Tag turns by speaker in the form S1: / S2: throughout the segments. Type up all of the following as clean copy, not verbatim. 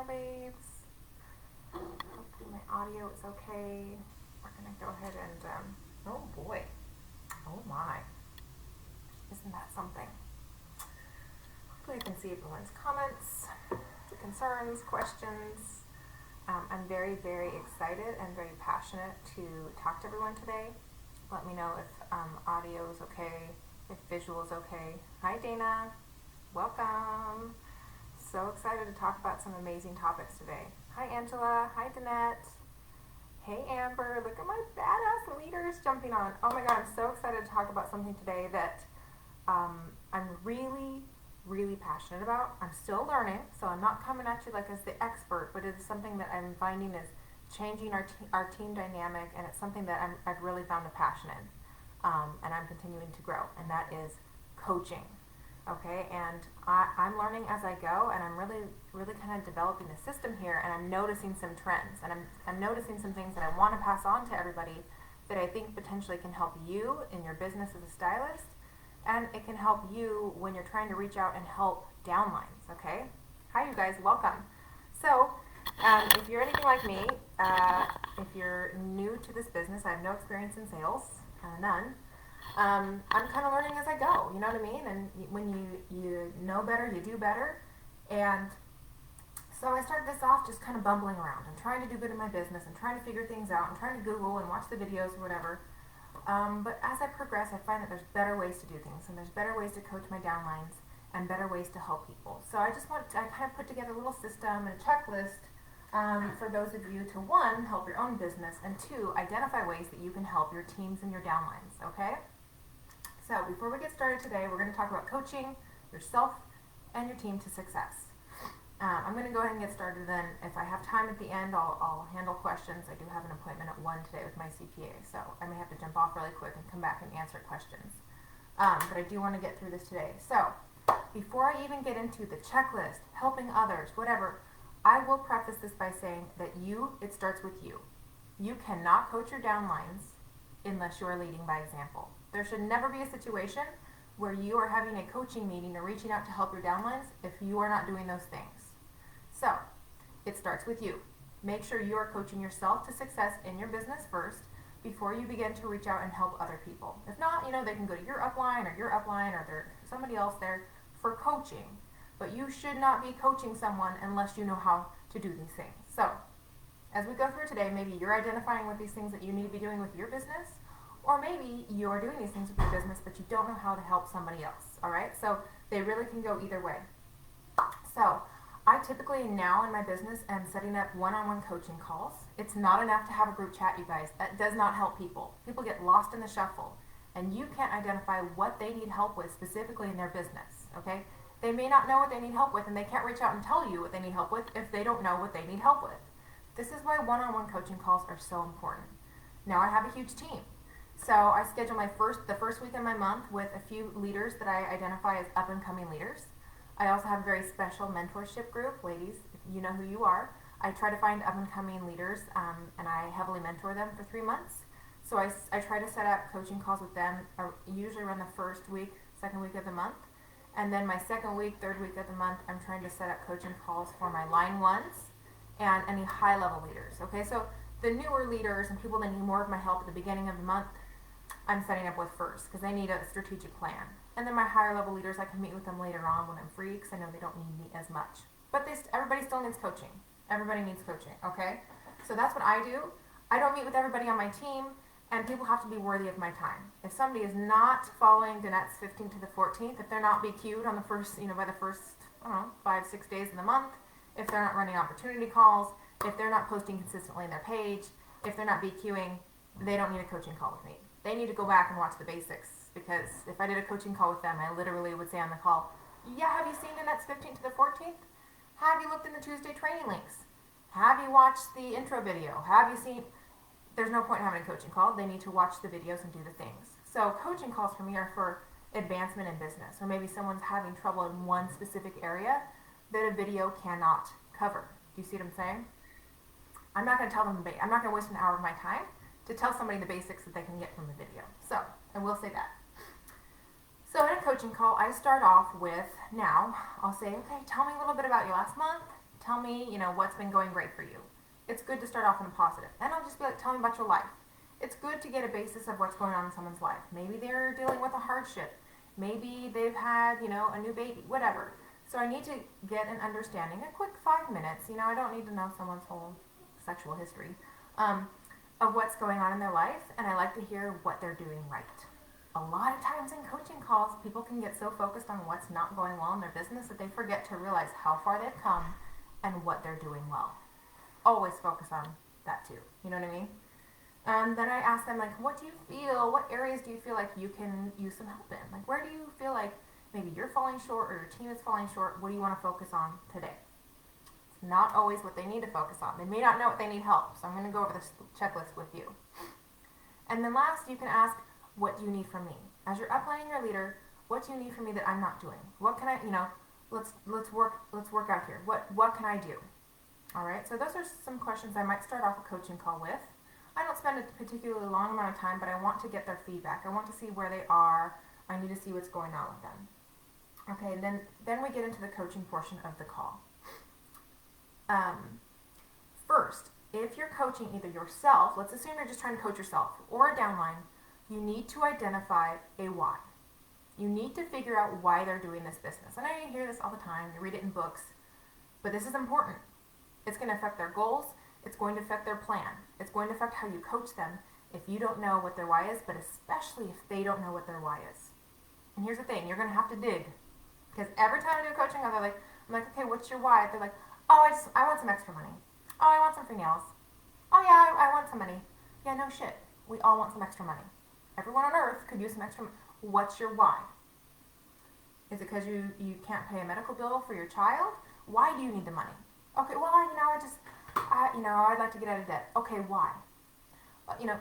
S1: waves. Hopefully my audio is okay. We're going to go ahead and, oh boy, oh my, isn't that something? Hopefully you can see everyone's comments, concerns, questions. I'm very, very excited and very passionate to talk to everyone today. Let me know if audio is okay, if visual is okay. Hi Dana, welcome. So excited to talk about some amazing topics today. Hi Angela, hi Danette. Hey Amber, look at my badass leaders jumping on. Oh my god, I'm so excited to talk about something today that I'm really passionate about. I'm still learning, so I'm not coming at you like as the expert, but it is something that I'm finding is changing our team dynamic, and it's something that I've really found a passion in, and I'm continuing to grow, and that is coaching. Okay, and I'm learning as I go, and I'm really kind of developing a system here, and I'm noticing some trends, and I'm noticing some things that I want to pass on to everybody that I think potentially can help you in your business as a stylist, and it can help you when you're trying to reach out and help downlines. Okay, hi you guys, welcome. So if you're anything like me, if you're new to this business, I have no experience in sales, none. I'm kind of learning as I go, you know what I mean? And when you know better, you do better. And so I started this off just kind of bumbling around and trying to do good in my business and trying to figure things out and trying to Google and watch the videos or whatever. But as I progress, I find that there's better ways to do things, and there's better ways to coach my downlines and better ways to help people. So I kind of put together a little system and a checklist for those of you to, one, help your own business, and two, identify ways that you can help your teams and your downlines, okay? So before we get started today, we're going to talk about coaching yourself and your team to success. I'm going to go ahead and get started, then if I have time at the end, I'll handle questions. I do have an appointment at 1 today with my CPA, so I may have to jump off really quick and come back and answer questions. But I do want to get through this today. So before I even get into the checklist, helping others, whatever, I will preface this by saying that it starts with you. You cannot coach your downlines unless you are leading by example. There should never be a situation where you are having a coaching meeting or reaching out to help your downlines if you are not doing those things. So, it starts with you. Make sure you are coaching yourself to success in your business first before you begin to reach out and help other people. If not, they can go to your upline or there's somebody else there for coaching. But you should not be coaching someone unless you know how to do these things. So, as we go through today, maybe you're identifying what these things that you need to be doing with your business, or maybe you're doing these things with your business, but you don't know how to help somebody else, all right? So they really can go either way. So I typically now in my business am setting up one-on-one coaching calls. It's not enough to have a group chat, you guys. That does not help people. People get lost in the shuffle, and you can't identify what they need help with specifically in their business, okay? They may not know what they need help with, and they can't reach out and tell you what they need help with if they don't know what they need help with. This is why one-on-one coaching calls are so important. Now I have a huge team. So I schedule the first week of my month with a few leaders that I identify as up-and-coming leaders. I also have a very special mentorship group. Ladies, you know who you are. I try to find up-and-coming leaders, and I heavily mentor them for 3 months. So I try to set up coaching calls with them, usually around the first week, second week of the month. And then my second week, third week of the month, I'm trying to set up coaching calls for my line ones and any high-level leaders. Okay, so the newer leaders and people that need more of my help at the beginning of the month, I'm setting up with first because they need a strategic plan. And then my higher level leaders, I can meet with them later on when I'm free because I know they don't need me as much. But everybody still needs coaching. Everybody needs coaching, okay? So that's what I do. I don't meet with everybody on my team, and people have to be worthy of my time. If somebody is not following Danette's 15th to the 14th, if they're not BQ'd on the first, by the first, 5-6 days in the month, if they're not running opportunity calls, if they're not posting consistently on their page, if they're not BQing, they don't need a coaching call with me. They need to go back and watch the basics, because if I did a coaching call with them, I literally would say on the call, yeah, have you seen Danette's 15th to the 14th? Have you looked in the Tuesday training links? Have you watched the intro video? Have you seen? There's no point in having a coaching call. They need to watch the videos and do the things. So coaching calls for me are for advancement in business, or maybe someone's having trouble in one specific area that a video cannot cover. Do you see what I'm saying? I'm not going to tell them, I'm not going to waste an hour of my time to tell somebody the basics that they can get from the video. So, I will say that. So in a coaching call, I start off with, I'll say, okay, tell me a little bit about your last month. Tell me, what's been going great for you. It's good to start off in a positive. Then I'll just be like, tell me about your life. It's good to get a basis of what's going on in someone's life. Maybe they're dealing with a hardship. Maybe they've had, a new baby, whatever. So I need to get an understanding, a quick 5 minutes. I don't need to know someone's whole sexual history of what's going on in their life, and I like to hear what they're doing right. A lot of times in coaching calls, people can get so focused on what's not going well in their business that they forget to realize how far they've come and what they're doing well. Always focus on that too. You know what I mean? Then I ask them, what do you feel, what areas do you feel like you can use some help in? Where do you feel like maybe you're falling short or your team is falling short? What do you want to focus on today? It's not always what they need to focus on. They may not know what they need help, so I'm going to go over this checklist with you. And then last, you can ask, what do you need from me? As you're uplining your leader, what do you need from me that I'm not doing? What can I, let's work out here. What can I do? All right, so those are some questions I might start off a coaching call with. I don't spend a particularly long amount of time, but I want to get their feedback. I want to see where they are. I need to see what's going on with them. Okay, then we get into the coaching portion of the call. First, if you're coaching either yourself, let's assume you're just trying to coach yourself, or a downline, you need to identify a why. You need to figure out why they're doing this business. And I hear this all the time. You read it in books. But this is important. It's going to affect their goals. It's going to affect their plan. It's going to affect how you coach them if you don't know what their why is, but especially if they don't know what their why is. And here's the thing. You're going to have to dig. Because every time I do coaching, I'm like, okay, what's your why? They're like, oh, I want some extra money. Oh, I want some free nails. Oh, yeah, I want some money. Yeah, no shit. We all want some extra money. Everyone on earth could use some extra money. What's your why? Is it because you can't pay a medical bill for your child? Why do you need the money? Okay, well, I'd like to get out of debt. Okay, why?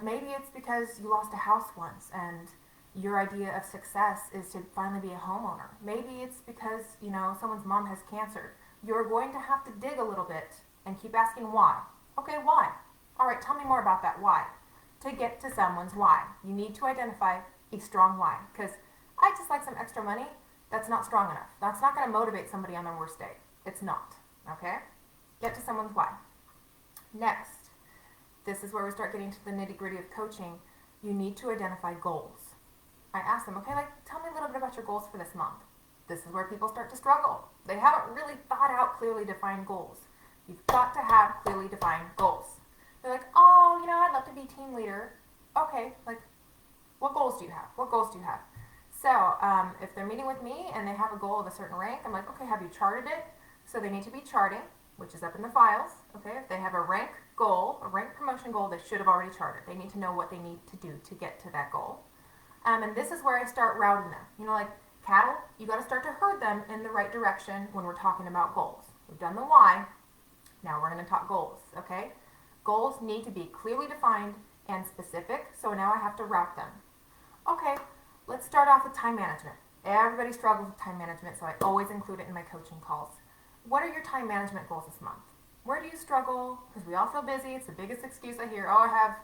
S1: Maybe it's because you lost a house once and your idea of success is to finally be a homeowner. Maybe it's because, someone's mom has cancer. You're going to have to dig a little bit and keep asking why. Okay, why? All right, tell me more about that why. To get to someone's why, you need to identify a strong why. Because I just like some extra money, that's not strong enough. That's not going to motivate somebody on their worst day. It's not. Okay? Get to someone's why. Next, this is where we start getting to the nitty-gritty of coaching. You need to identify goals. I ask them, okay, tell me a little bit about your goals for this month. This is where people start to struggle. They haven't really thought out clearly defined goals. You've got to have clearly defined goals. They're like, oh, I'd love to be team leader. Okay, what goals do you have? What goals do you have? So if they're meeting with me and they have a goal of a certain rank, I'm like, okay, have you charted it? So they need to be charting, which is up in the files. Okay, if they have a rank goal, a rank promotion goal, they should have already charted. They need to know what they need to do to get to that goal. And this is where I start routing them. Like cattle, you got to start to herd them in the right direction when we're talking about goals. We've done the why. Now we're going to talk goals, okay? Goals need to be clearly defined and specific, so now I have to route them. Okay, let's start off with time management. Everybody struggles with time management, so I always include it in my coaching calls. What are your time management goals this month? Where do you struggle? Because we all feel busy. It's the biggest excuse I hear. Oh, I have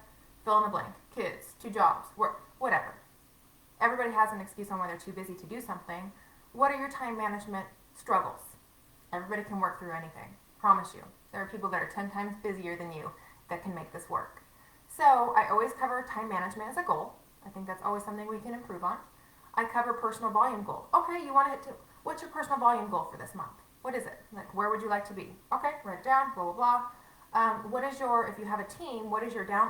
S1: fill in the blank, kids, 2 jobs, work, whatever. Everybody has an excuse on why they're too busy to do something. What are your time management struggles? Everybody can work through anything. Promise you. There are people that are 10 times busier than you that can make this work. So I always cover time management as a goal. I think that's always something we can improve on. I cover personal volume goal. Okay, you want to hit what's your personal volume goal for this month? What is it? Where would you like to be? Okay, write it down, blah, blah, blah. What is if you have a team, do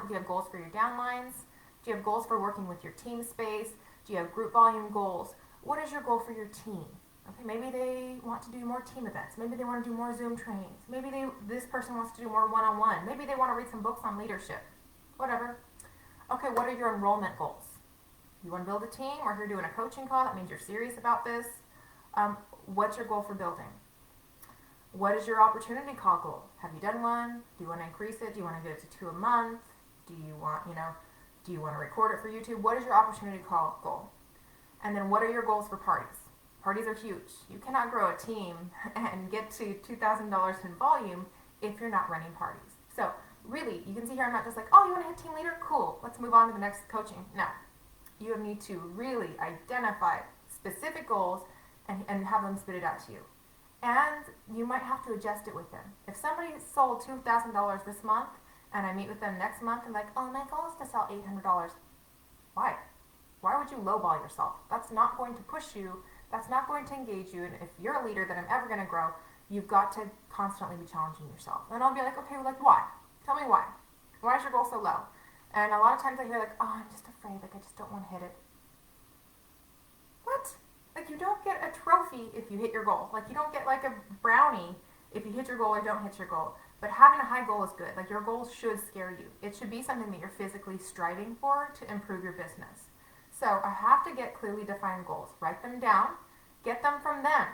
S1: you have goals for your downlines? Do you have goals for working with your team space? Do you have group volume goals? What is your goal for your team? Okay, maybe they want to do more team events. Maybe they want to do more Zoom trainings. Maybe this person wants to do more one-on-one. Maybe they want to read some books on leadership. Whatever. Okay, what are your enrollment goals? You want to build a team, or if you're doing a coaching call, that means you're serious about this. What's your goal for building? What is your opportunity call goal? Have you done one? Do you want to increase it? Do you want to get it to 2 a month? Do you want to record it for YouTube? What is your opportunity call goal? And then what are your goals for parties? Parties are huge. You cannot grow a team and get to $2,000 in volume if you're not running parties. So really, you can see here I'm not just like, oh, you want to hit team leader? Cool. Let's move on to the next coaching. No. You need to really identify specific goals and have them spit it out to you. And you might have to adjust it with them. If somebody sold $2,000 this month and I meet with them next month and like, oh, my goal is to sell $800. Why? Why would you lowball yourself? That's not going to push you. That's not going to engage you. And if you're a leader that I'm ever going to grow, you've got to constantly be challenging yourself. And I'll be like, okay, well, like why? Tell me why. Why is your goal so low? And a lot of times I hear like, oh, I'm just afraid. Like I just don't want to hit it. What? Like you don't get a trophy if you hit your goal. Like you don't get like a brownie if you hit your goal or don't hit your goal. But having a high goal is good. Like your goals should scare you. It should be something that you're physically striving for to improve your business. So I have to get clearly defined goals. Write them down. Get them from them.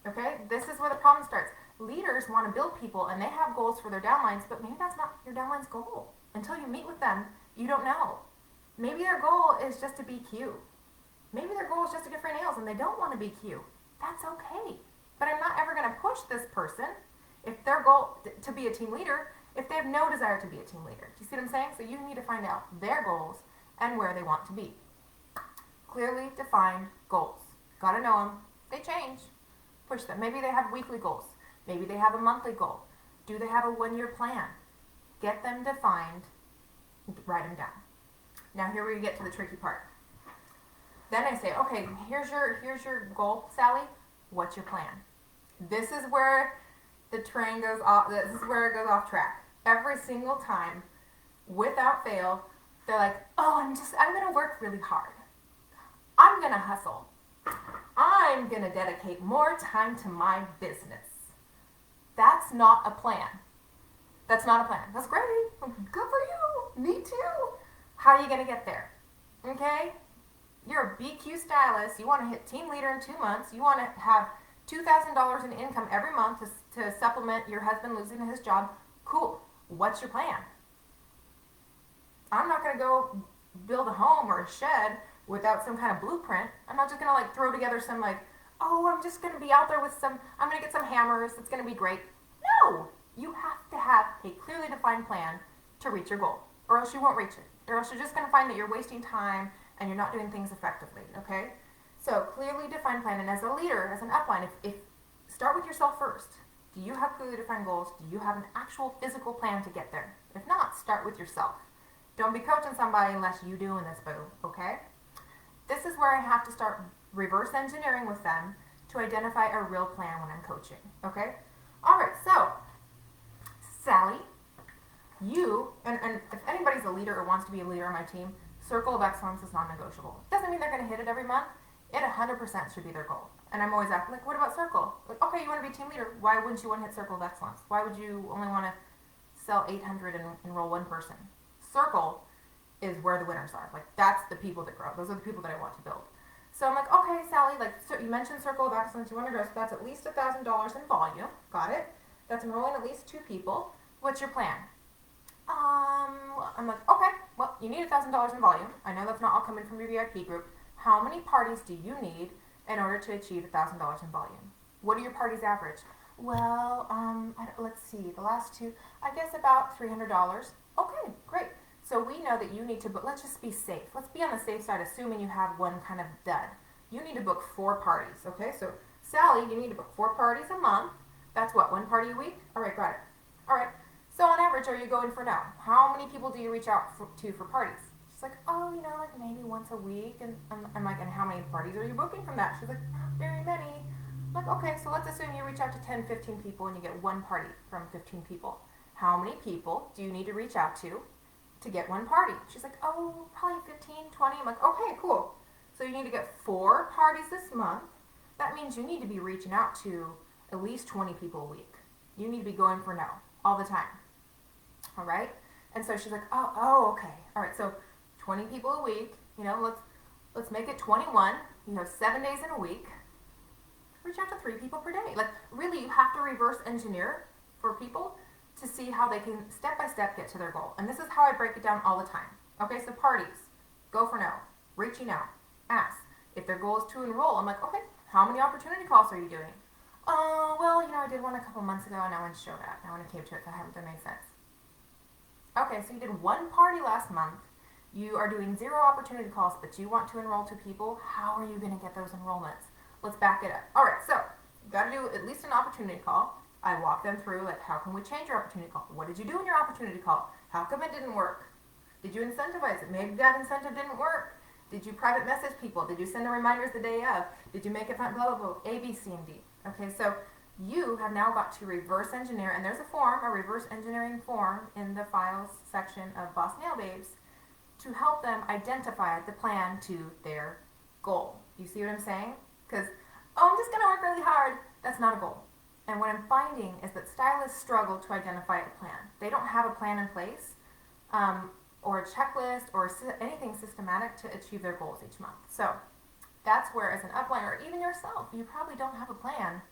S1: Okay? This is where the problem starts. Leaders want to build people and they have goals for their downlines, but maybe that's not your downline's goal. Until you meet with them, you don't know. Maybe their goal is just to be cute. Maybe their goal is just to get free nails and they don't want to be cute. That's okay. But I'm not ever going to push this person if their goal to be a team leader, if they have no desire to be a team leader. Do you see what I'm saying? So you need to find out their goals and where they want to be. Clearly defined goals. Got to know them. They change. Push them. Maybe they have weekly goals. Maybe they have a monthly goal. Do they have a 1-year plan? Get them defined. Write them down. Now here we get to the tricky part. Then I say, okay, here's your goal, Sally. What's your plan? This is where the train goes off. This is where it goes off track. Every single time, without fail, they're like, oh, I'm gonna work really hard. I'm gonna hustle. I'm gonna dedicate more time to my business. That's not a plan. That's not a plan. That's great. Good for you. Me too. How are you gonna get there? Okay? You're a BQ stylist. You want to hit team leader in 2 months. You want to have $2,000 in income every month to supplement your husband losing his job. Cool. What's your plan? I'm not going to go build a home or a shed without some kind of blueprint. I'm not just going to like throw together some like, oh, I'm just going to be out there with I'm going to get some hammers. It's going to be great. No. You have to have a clearly defined plan to reach your goal, or else you won't reach it. Or else you're just going to find that you're wasting time and you're not doing things effectively, okay? So clearly defined plan, and as a leader, as an upline, if start with yourself first. Do you have clearly defined goals? Do you have an actual physical plan to get there? If not, start with yourself. Don't be coaching somebody unless you doing this, boo, okay? This is where I have to start reverse engineering with them to identify a real plan when I'm coaching, okay? All right, so Sally, you, and if anybody's a leader or wants to be a leader on my team, circle of excellence is non-negotiable. Doesn't mean they're going to hit it every month. It 100% should be their goal. And I'm always asking, like, what about circle? Like, okay, you want to be a team leader. Why wouldn't you want to hit circle of excellence? Why would you only want to sell 800 and enroll one person? Circle is where the winners are. Like, that's the people that grow. Those are the people that I want to build. So I'm like, okay, Sally, like, so you mentioned circle of excellence. You want to grow, so that's at least $1,000 in volume. Got it. That's enrolling at least 2 people. What's your plan? I'm like, okay, well, you need $1,000 in volume. I know that's not all coming from your VIP group. How many parties do you need in order to achieve $1,000 in volume? What are your parties average? Well, let's see, the last 2, I guess about $300. Okay, great. So we know that you need to book, let's just be safe. Let's be on the safe side, assuming you have one kind of dud. You need to book 4 parties, okay? So, Sally, you need to book 4 parties a month. That's what, 1 party a week? All right, got it. All right. So on average, are you going for now? How many people do you reach out to for parties? She's like, oh, like maybe once a week. And I'm like, and how many parties are you booking from that? She's like, not very many. I'm like, okay, so let's assume you reach out to 10, 15 people and you get 1 party from 15 people. How many people do you need to reach out to get 1 party? She's like, oh, probably 15, 20. I'm like, okay, cool. So you need to get 4 parties this month. That means you need to be reaching out to at least 20 people a week. You need to be going for no all the time. All right? And so she's like, oh, okay. All right, so 20 people a week, let's make it 21, 7 days in a week. Reach out to 3 people per day. Like, really, you have to reverse engineer for people to see how they can step by step get to their goal. And this is how I break it down all the time. Okay, so parties, go for no. Reaching out, ask. If their goal is to enroll, I'm like, okay, how many opportunity calls are you doing? Oh, well, I did one a couple months ago and no one showed up. No one came to it, so I haven't done any since. Okay, so you did 1 party last month. You are doing 0 opportunity calls, but you want to enroll 2 people. How are you going to get those enrollments? Let's back it up. All right, so You got to do at least an opportunity call. I walk them through, like, how can we change your opportunity call? What did you do in your opportunity call? How come it didn't work? Did you incentivize it? Maybe that incentive didn't work. Did you private message people? Did you send them reminders the day of? Did you make it fun? Blah, blah, blah. A, B, C, and D. Okay, so you have now got to reverse engineer, and there's a form, a reverse engineering form in the files section of Boss Nail Babes to help them identify the plan to their goal. You see what I'm saying? Because, oh, I'm just going to work really hard. That's not a goal. And what I'm finding is that stylists struggle to identify a plan. They don't have a plan in place, or a checklist, or anything systematic to achieve their goals each month. So that's where, as an upline, or even yourself, you probably don't have a plan,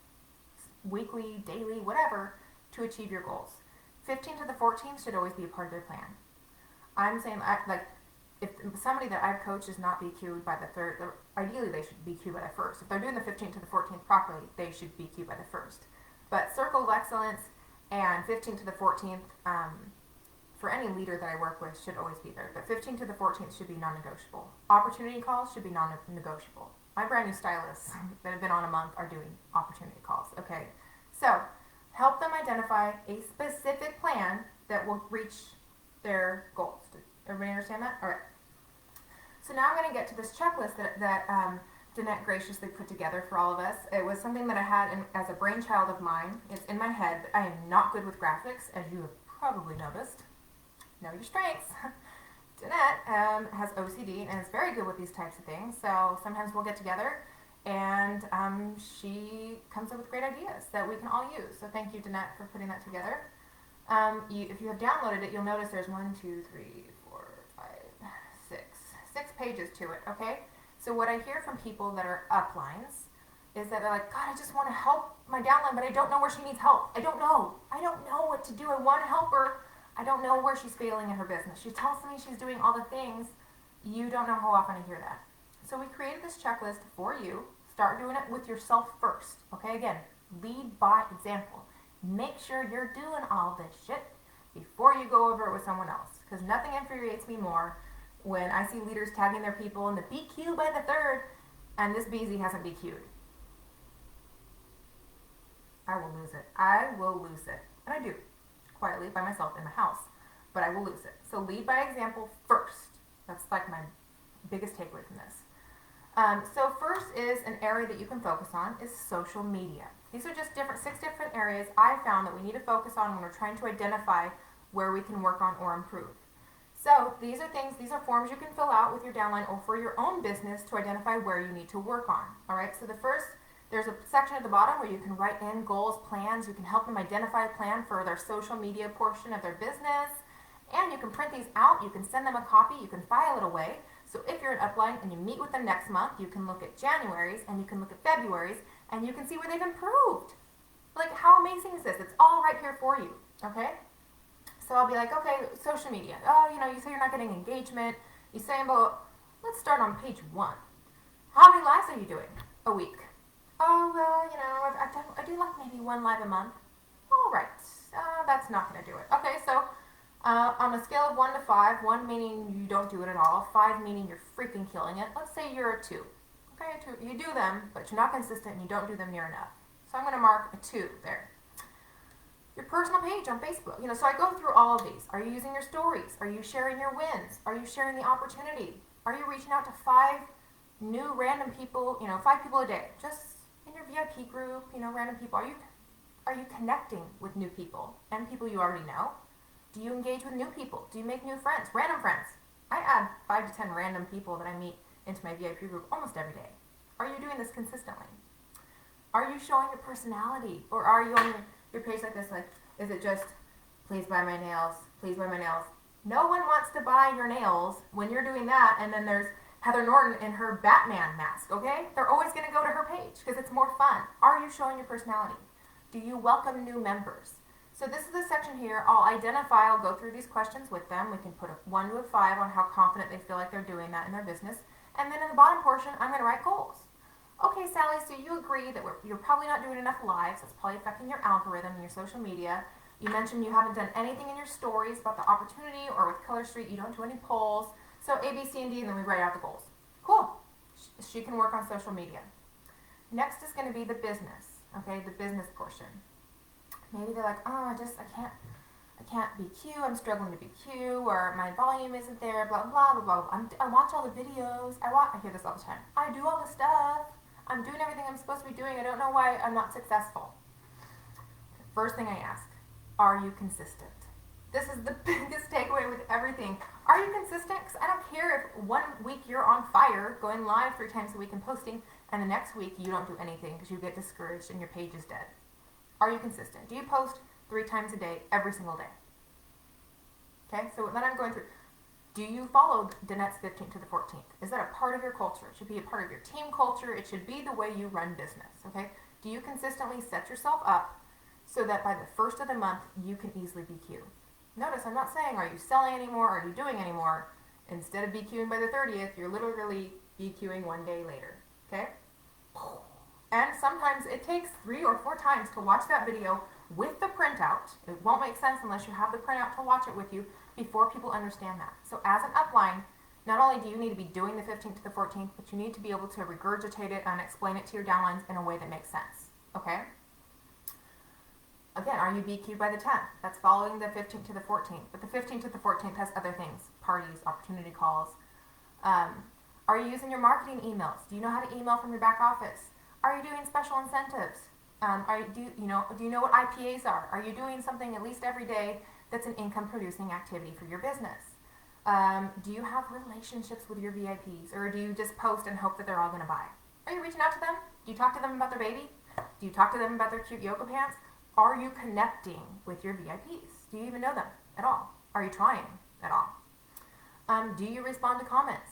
S1: weekly, daily, whatever, to achieve your goals. 15 to the 14th should always be a part of their plan. I'm saying, like, if somebody that I've coached is not BQ'd by the third, ideally they should BQ by the first. If they're doing the 15th to the 14th properly, they should BQ by the first. But Circle of Excellence and 15th to the 14th, for any leader that I work with, should always be there. But 15th to the 14th should be non-negotiable. Opportunity calls should be non-negotiable. My brand new stylists that have been on a month are doing opportunity calls. Okay, so help them identify a specific plan that will reach their goals. Did everybody understand that? All right. So now I'm going to get to this checklist that Danette graciously put together for all of us. It was something that I had as a brainchild of mine. It's in my head. I am not good with graphics, as you have probably noticed. Know your strengths. Danette has OCD and is very good with these types of things. So sometimes we'll get together and she comes up with great ideas that we can all use. So thank you, Danette, for putting that together. If you have downloaded it, you'll notice there's 6 pages to it, okay? So what I hear from people that are uplines is that they're like, God, I just want to help my downline, but I don't know where she needs help. I don't know what to do. I want to help her. I don't know where she's failing in her business. She tells me she's doing all the things. You don't know how often I hear that. So we created this checklist for you. Start doing it with yourself first, okay? Again, lead by example. Make sure you're doing all this shit before you go over it with someone else, because nothing infuriates me more when I see leaders tagging their people in the BQ by the third, and this BZ hasn't BQ'd. I will lose it. I will lose it. And I do, quietly by myself in my house, but I will lose it. So lead by example first. That's like my biggest takeaway from this. So first is an area that you can focus on is social media. These are just 6 different areas I found that we need to focus on when we're trying to identify where we can work on or improve. So these are forms you can fill out with your downline or for your own business to identify where you need to work on. All right, so there's a section at the bottom where you can write in goals, plans. You can help them identify a plan for their social media portion of their business. And you can print these out. You can send them a copy. You can file it away. So if you're an upline and you meet with them next month, you can look at January's and you can look at February's and you can see where they've improved. Like, how amazing is this? It's all right here for you, okay? So I'll be like, okay, social media. Oh, you say you're not getting engagement. You say, well, let's start on page 1. How many lives are you doing a week? Oh, well, I do like maybe 1 live a month. All right, that's not going to do it. Okay, so on a scale of 1 to 5, 1 meaning you don't do it at all, 5 meaning you're freaking killing it. Let's say you're a 2. Okay, a 2. You do them, but you're not consistent and you don't do them near enough. So I'm going to mark a 2 there. Your personal page on Facebook. So I go through all of these. Are you using your stories? Are you sharing your wins? Are you sharing the opportunity? Are you reaching out to 5 new random people, 5 people a day? Just in your VIP group, random people. Are you connecting with new people and people you already know? Do you engage with new people? Do you make new friends? Random friends. I add 5 to 10 random people that I meet into my VIP group almost every day. Are you doing this consistently? Are you showing your personality? Or are you on your page like this, like, is it just, please buy my nails, please buy my nails? No one wants to buy your nails when you're doing that, and then there's Heather Norton in her Batman mask, okay? They're always going to go to her page because it's more fun. Are you showing your personality? Do you welcome new members? So this is the section here. I'll go through these questions with them. We can put a 1 to a 5 on how confident they feel like they're doing that in their business. And then in the bottom portion, I'm going to write goals. Okay, Sally, so you agree that you're probably not doing enough lives. That's probably affecting your algorithm and your social media. You mentioned you haven't done anything in your stories about the opportunity, or with Color Street, you don't do any polls. So A, B, C, and D, and then we write out the goals. Cool. She can work on social media. Next is going to be the business. Okay, the business portion. Maybe they're like, oh, I can't BQ, I'm struggling to BQ, or my volume isn't there, blah, blah, blah, blah. I watch all the videos, I hear this all the time. I do all the stuff, I'm doing everything I'm supposed to be doing, I don't know why I'm not successful. First thing I ask, are you consistent? This is the biggest takeaway with everything. Are you consistent? Because I don't care if 1 week you're on fire, going live 3 times a week and posting, and the next week you don't do anything because you get discouraged and your page is dead. Are you consistent? Do you post 3 times a day, every single day? Okay, so then I'm going through. Do you follow Danette's 15th to the 14th? Is that a part of your culture? It should be a part of your team culture. It should be the way you run business, okay? Do you consistently set yourself up so that by the first of the month, you can easily BQ? Notice I'm not saying, are you selling anymore? Are you doing anymore? Instead of BQing by the 30th, you're literally BQing 1 day later, okay? And sometimes it takes 3 or 4 times to watch that video with the printout. It won't make sense unless you have the printout to watch it with you before people understand that. So as an upline, not only do you need to be doing the 15th to the 14th, but you need to be able to regurgitate it and explain it to your downlines in a way that makes sense, okay? Again, are you BQ'd by the 10th? That's following the 15th to the 14th. But the 15th to the 14th has other things, parties, opportunity calls. Are you using your marketing emails? Do you know how to email from your back office? Are you doing special incentives? Do you know what IPAs are? Are you doing something at least every day that's an income producing activity for your business? Do you have relationships with your VIPs, or do you just post and hope that they're all going to buy? Are you reaching out to them? Do you talk to them about their baby? Do you talk to them about their cute yoga pants? Are you connecting with your VIPs? Do you even know them at all? Are you trying at all? Do you respond to comments?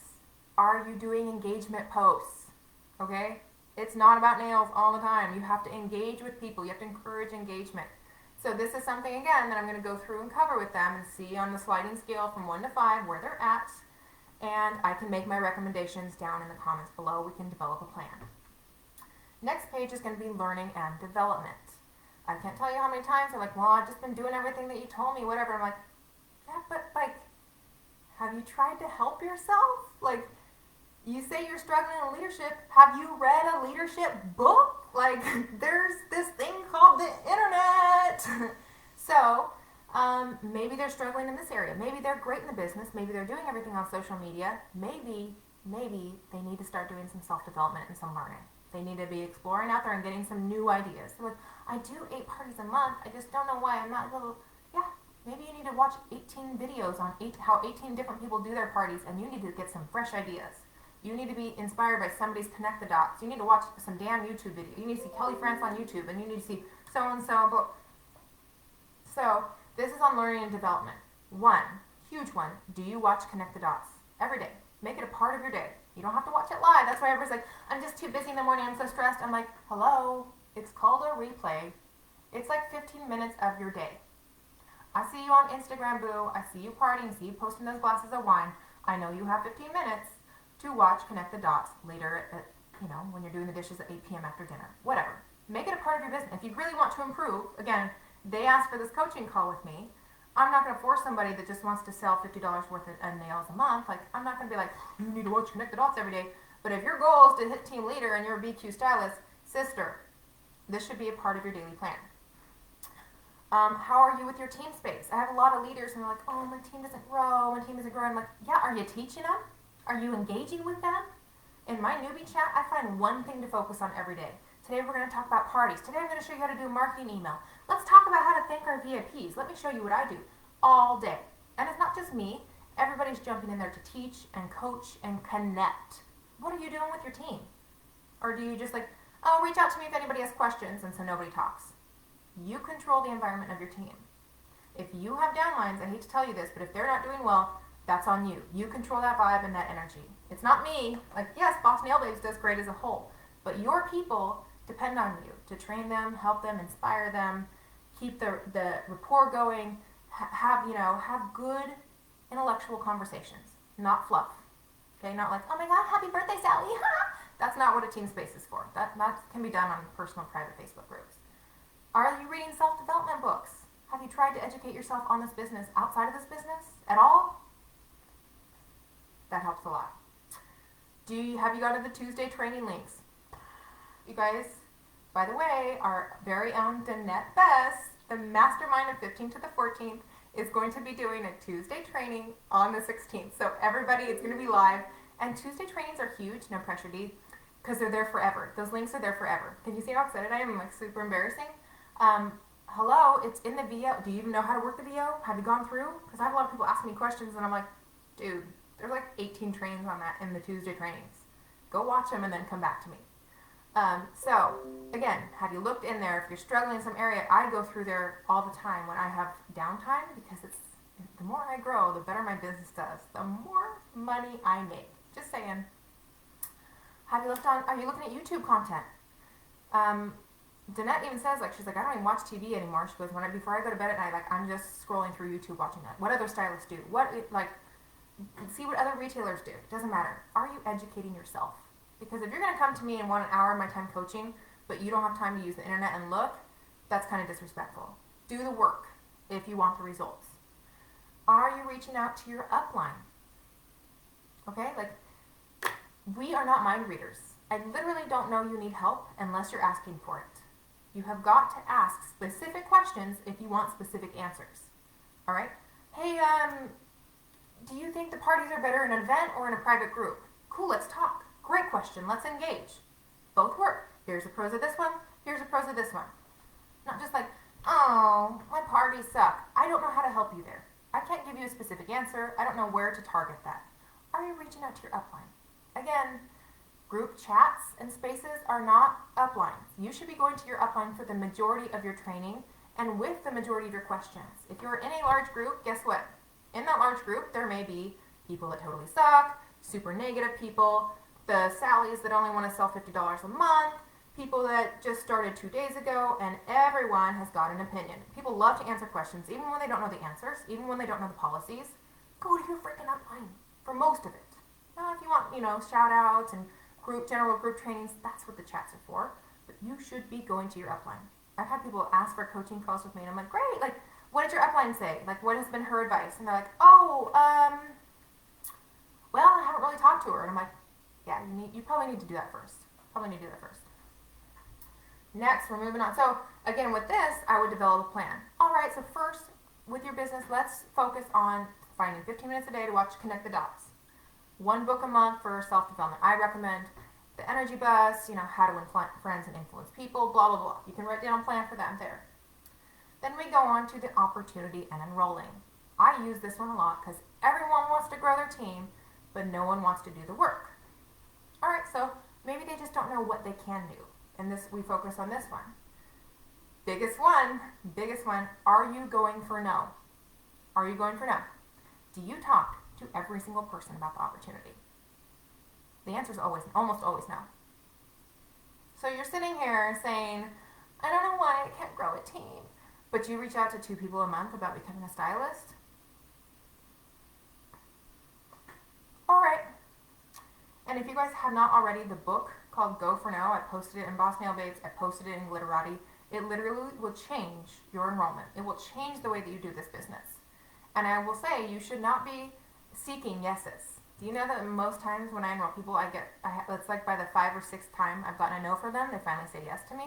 S1: Are you doing engagement posts? Okay? It's not about nails all the time. You have to engage with people. You have to encourage engagement. So this is something, again, that I'm going to go through and cover with them and see on the sliding scale from 1 to 5 where they're at. And I can make my recommendations down in the comments below. We can develop a plan. Next page is going to be learning and development. I can't tell you how many times they're like, well, I've just been doing everything that you told me, whatever. I'm like, yeah, but like, have you tried to help yourself? Like, you say you're struggling in leadership. Have you read a leadership book? Like, there's this thing called the internet. So, maybe they're struggling in this area. Maybe they're great in the business. Maybe they're doing everything on social media. Maybe they need to start doing some self-development and some learning. They need to be exploring out there and getting some new ideas. So like, I do 8 parties a month. I just don't know why I'm not able. Yeah, maybe you need to watch 18 videos on how 18 different people do their parties, and you need to get some fresh ideas. You need to be inspired by somebody's connect the dots. You need to watch some damn YouTube video. You need to see Kelly France on YouTube, and you need to see so-and-so. So this is on learning and development. 1, huge one, do you watch Connect the Dots every day? Make it a part of your day. You don't have to watch it live. That's why everybody's like, I'm just too busy in the morning, I'm so stressed. I'm like, hello, it's called a replay. It's like 15 minutes of your day. I see you on Instagram, boo. I see you partying, see you posting those glasses of wine. I know you have 15 minutes to watch Connect the Dots later at, when you're doing the dishes at 8 p.m. after dinner. Whatever. Make it a part of your business. If you really want to improve, again, they asked for this coaching call with me. I'm not going to force somebody that just wants to sell $50 worth of nails a month. Like, I'm not going to be like, you need to watch Connect the Dots every day. But if your goal is to hit team leader and you're a BQ stylist, sister, this should be a part of your daily plan. How are you with your team space? I have a lot of leaders and they're like, oh, my team doesn't grow, my team isn't growing. I'm like, yeah, are you teaching them? Are you engaging with them? In my newbie chat, I find one thing to focus on every day. Today we're going to talk about parties. Today I'm going to show you how to do a marketing email. Let's talk about how to thank our VIPs. Let me show you what I do all day. And it's not just me. Everybody's jumping in there to teach and coach and connect. What are you doing with your team? Or do you just like, oh, reach out to me if anybody has questions, and so nobody talks? You control the environment of your team. If you have downlines, I hate to tell you this, but if they're not doing well, that's on you. You control that vibe and that energy. It's not me. Like, yes, Boss Nail Babes does great as a whole, but your people depend on you to train them, help them, inspire them, keep the rapport going, have good intellectual conversations, not fluff. Okay, not like, oh my God, happy birthday, Sally. That's not what a team space is for. That can be done on personal, private Facebook groups. Are you reading self-development books? Have you tried to educate yourself on this business outside of this business at all? That helps a lot. Have you gone to the Tuesday training links? You guys, by the way, our very own Danette Best, the mastermind of 15th to the 14th, is going to be doing a Tuesday training on the 16th. So everybody, it's going to be live. And Tuesday trainings are huge, no pressure, D, because they're there forever. Those links are there forever. Can you see how excited I am? I'm like super embarrassing. Hello, it's in the VO. Do you even know how to work the VO? Have you gone through? Because I have a lot of people asking me questions, and I'm like, dude, there's like 18 trainings on that in the Tuesday trainings. Go watch them and then come back to me. So, again, have you looked in there? If you're struggling in some area, I go through there all the time when I have downtime, because it's the more I grow, the better my business does, the more money I make. Just saying. Have you looked on? Are you looking at YouTube content? Danette even says, like, she's like, I don't even watch TV anymore. She goes, before I go to bed at night, like, I'm just scrolling through YouTube watching that. What other stylists do? See what other retailers do. It doesn't matter. Are you educating yourself? Because if you're going to come to me and want an hour of my time coaching, but you don't have time to use the internet and look, that's kind of disrespectful. Do the work if you want the results. Are you reaching out to your upline? Okay, like, we are not mind readers. I literally don't know you need help unless you're asking for it. You have got to ask specific questions if you want specific answers. All right? Hey, do you think the parties are better in an event or in a private group? Cool, let's talk. Great question, let's engage. Both work. Here's the pros of this one, here's the pros of this one. Not just like, oh, my parties suck. I don't know how to help you there. I can't give you a specific answer. I don't know where to target that. Are you reaching out to your upline? Again, group chats and spaces are not uplines. You should be going to your upline for the majority of your training and with the majority of your questions. If you're in a large group, guess what? In that large group, there may be people that totally suck, super negative people, the Sallys that only want to sell $50 a month, people that just started 2 days ago, and everyone has got an opinion. People love to answer questions, even when they don't know the answers, even when they don't know the policies. Go to your freaking upline for most of it. Now, if you want, shout outs and general group trainings, that's what the chats are for. But you should be going to your upline. I've had people ask for coaching calls with me, and I'm like, great, like, what did your upline say? Like, what has been her advice? And they're like, well, I haven't really talked to her. And I'm like, yeah, you probably need to do that first. Next, we're moving on. So, again, with this, I would develop a plan. All right, so first, with your business, let's focus on finding 15 minutes a day to watch Connect the Dots. 1 book a month for self-development. I recommend The Energy Bus, how to win friends and influence people, blah, blah, blah. You can write down a plan for that there. Then we go on to the opportunity and enrolling. I use this one a lot because everyone wants to grow their team, but no one wants to do the work. All right, so maybe they just don't know what they can do. And we focus on this one. Biggest one, are you going for no? Are you going for no? Do you talk to every single person about the opportunity? The answer is almost always no. So you're sitting here saying, I don't know why I can't grow a team, but you reach out to 2 people a month about becoming a stylist? All right. And if you guys have not already, the book called Go For Now, I posted it in Boss Nail Babes, I posted it in Glitterati. It literally will change your enrollment. It will change the way that you do this business. And I will say, you should not be seeking yeses. Do you know that most times when I enroll people, it's like by the 5th or 6th time I've gotten a no from them, they finally say yes to me.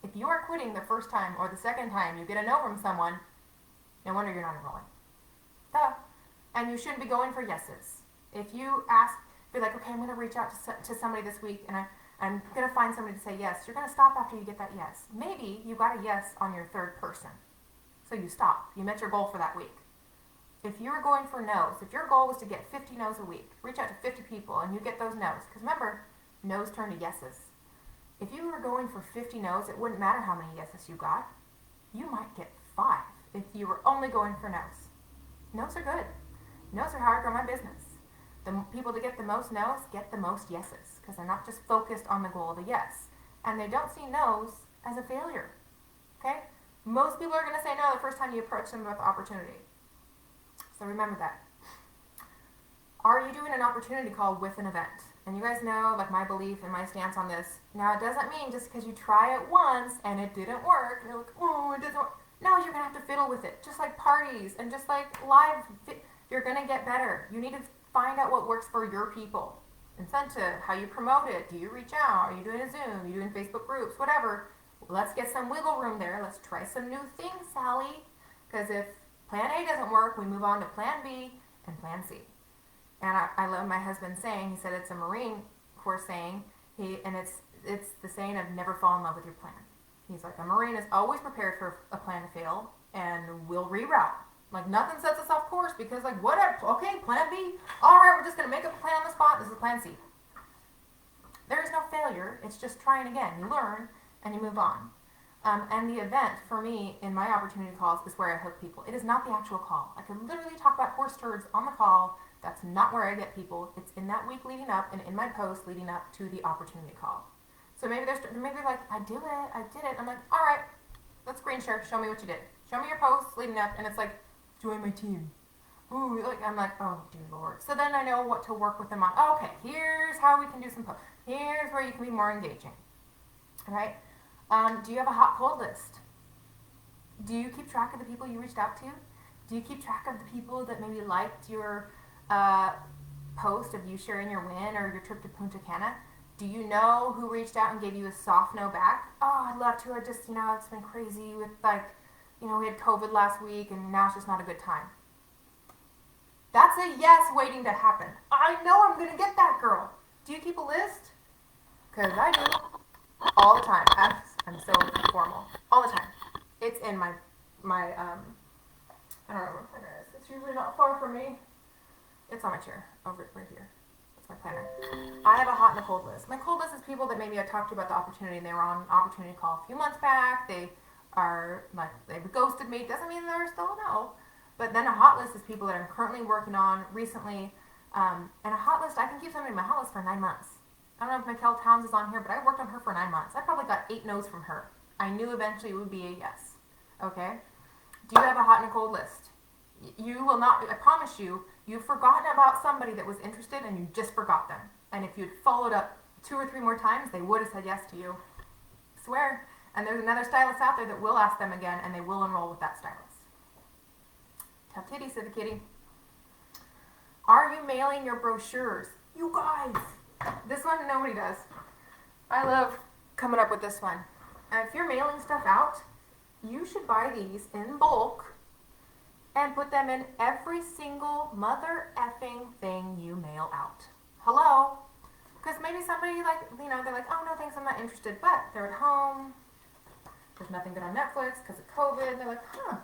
S1: If you are quitting the first time or the second time you get a no from someone, no wonder you're not enrolling. And you shouldn't be going for yeses. If you be like, okay, I'm going to reach out to somebody this week and I'm going to find somebody to say yes, you're going to stop after you get that yes. Maybe you got a yes on your 3rd person. So you stop. You met your goal for that week. If you were going for no's, if your goal was to get 50 no's a week, reach out to 50 people and you get those no's. Because remember, no's turn to yeses. If you were going for 50 no's, it wouldn't matter how many yeses you got. You might get 5 if you were only going for no's. No's are good. No's are how I grow my business. The people that get the most no's get the most yeses because they're not just focused on the goal of the yes. And they don't see no's as a failure. Okay? Most people are going to say no the first time you approach them about the opportunity. So remember that. Are you doing an opportunity call with an event? And you guys know, like, my belief and my stance on this. Now, it doesn't mean just because you try it once and it didn't work, you're like, oh, it doesn't work. No, you're going to have to fiddle with it. Just like parties and just like live, you're going to get better. You need to find out what works for your people. incentive, how you promote it. Do you reach out? Are you doing a Zoom? Are you doing Facebook groups? Whatever. Let's get some wiggle room there. Let's try some new things, Sally. Because if plan A doesn't work, we move on to plan B and plan C. And I love my husband saying, he said it's a Marine Corps saying, it's the saying of never fall in love with your plan. He's like, a Marine is always prepared for a plan to fail and will reroute. Like, nothing sets us off course because, like, whatever, okay, plan B. All right, we're just going to make up a plan on the spot. This is plan C. There is no failure. It's just trying again. You learn and you move on. And the event, for me, in my opportunity calls, is where I hook people. It is not the actual call. I could literally talk about horse turds on the call. That's not where I get people. It's in that week leading up and in my post leading up to the opportunity call. So maybe they're like, I did it. I'm like, all right, let's screen share. Show me what you did. Show me your posts leading up. And it's like, join my team. Ooh, like, I'm like, oh, dear Lord. So then I know what to work with them on. Okay, here's how we can do some posts. Here's where you can be more engaging. All right? Do you have a hot cold list? Do you keep track of the people you reached out to? Do you keep track of the people that maybe liked your post of you sharing your win or your trip to Punta Cana? Do you know who reached out and gave you a soft no back? Oh, I'd love to. I just, it's been crazy with, like, we had COVID last week and now it's just not a good time. That's a yes waiting to happen. I know I'm going to get that girl. Do you keep a list? Because I do. All the time. I'm so formal. All the time. It's in my I don't know where my planner is. It's usually not far from me. It's on my chair. Over right here. That's my planner. I have a hot and a cold list. My cold list is people that maybe I talked to about the opportunity and they were on an opportunity call a few months back. They are, like, they've ghosted me. Doesn't mean they're still a no. But then a hot list is people that I'm currently working on recently. And a hot list, I can keep somebody in my hot list for 9 months. I don't know if Mikkel Towns is on here, but I worked on her for 9 months. I probably got 8 no's from her. I knew eventually it would be a yes. Okay? Do you have a hot and a cold list? You will not, I promise you, you've forgotten about somebody that was interested and you just forgot them. And if you'd followed up 2 or 3 more times, they would have said yes to you. I swear. And there's another stylist out there that will ask them again and they will enroll with that stylist. Tough titty, said the kitty. Are you mailing your brochures? You guys! This one, nobody does. I love coming up with this one. If you're mailing stuff out, you should buy these in bulk and put them in every single mother effing thing you mail out. Hello? Because maybe somebody, they're like, oh, no, thanks, I'm not interested. But they're at home. There's nothing good on Netflix because of COVID. They're like, huh.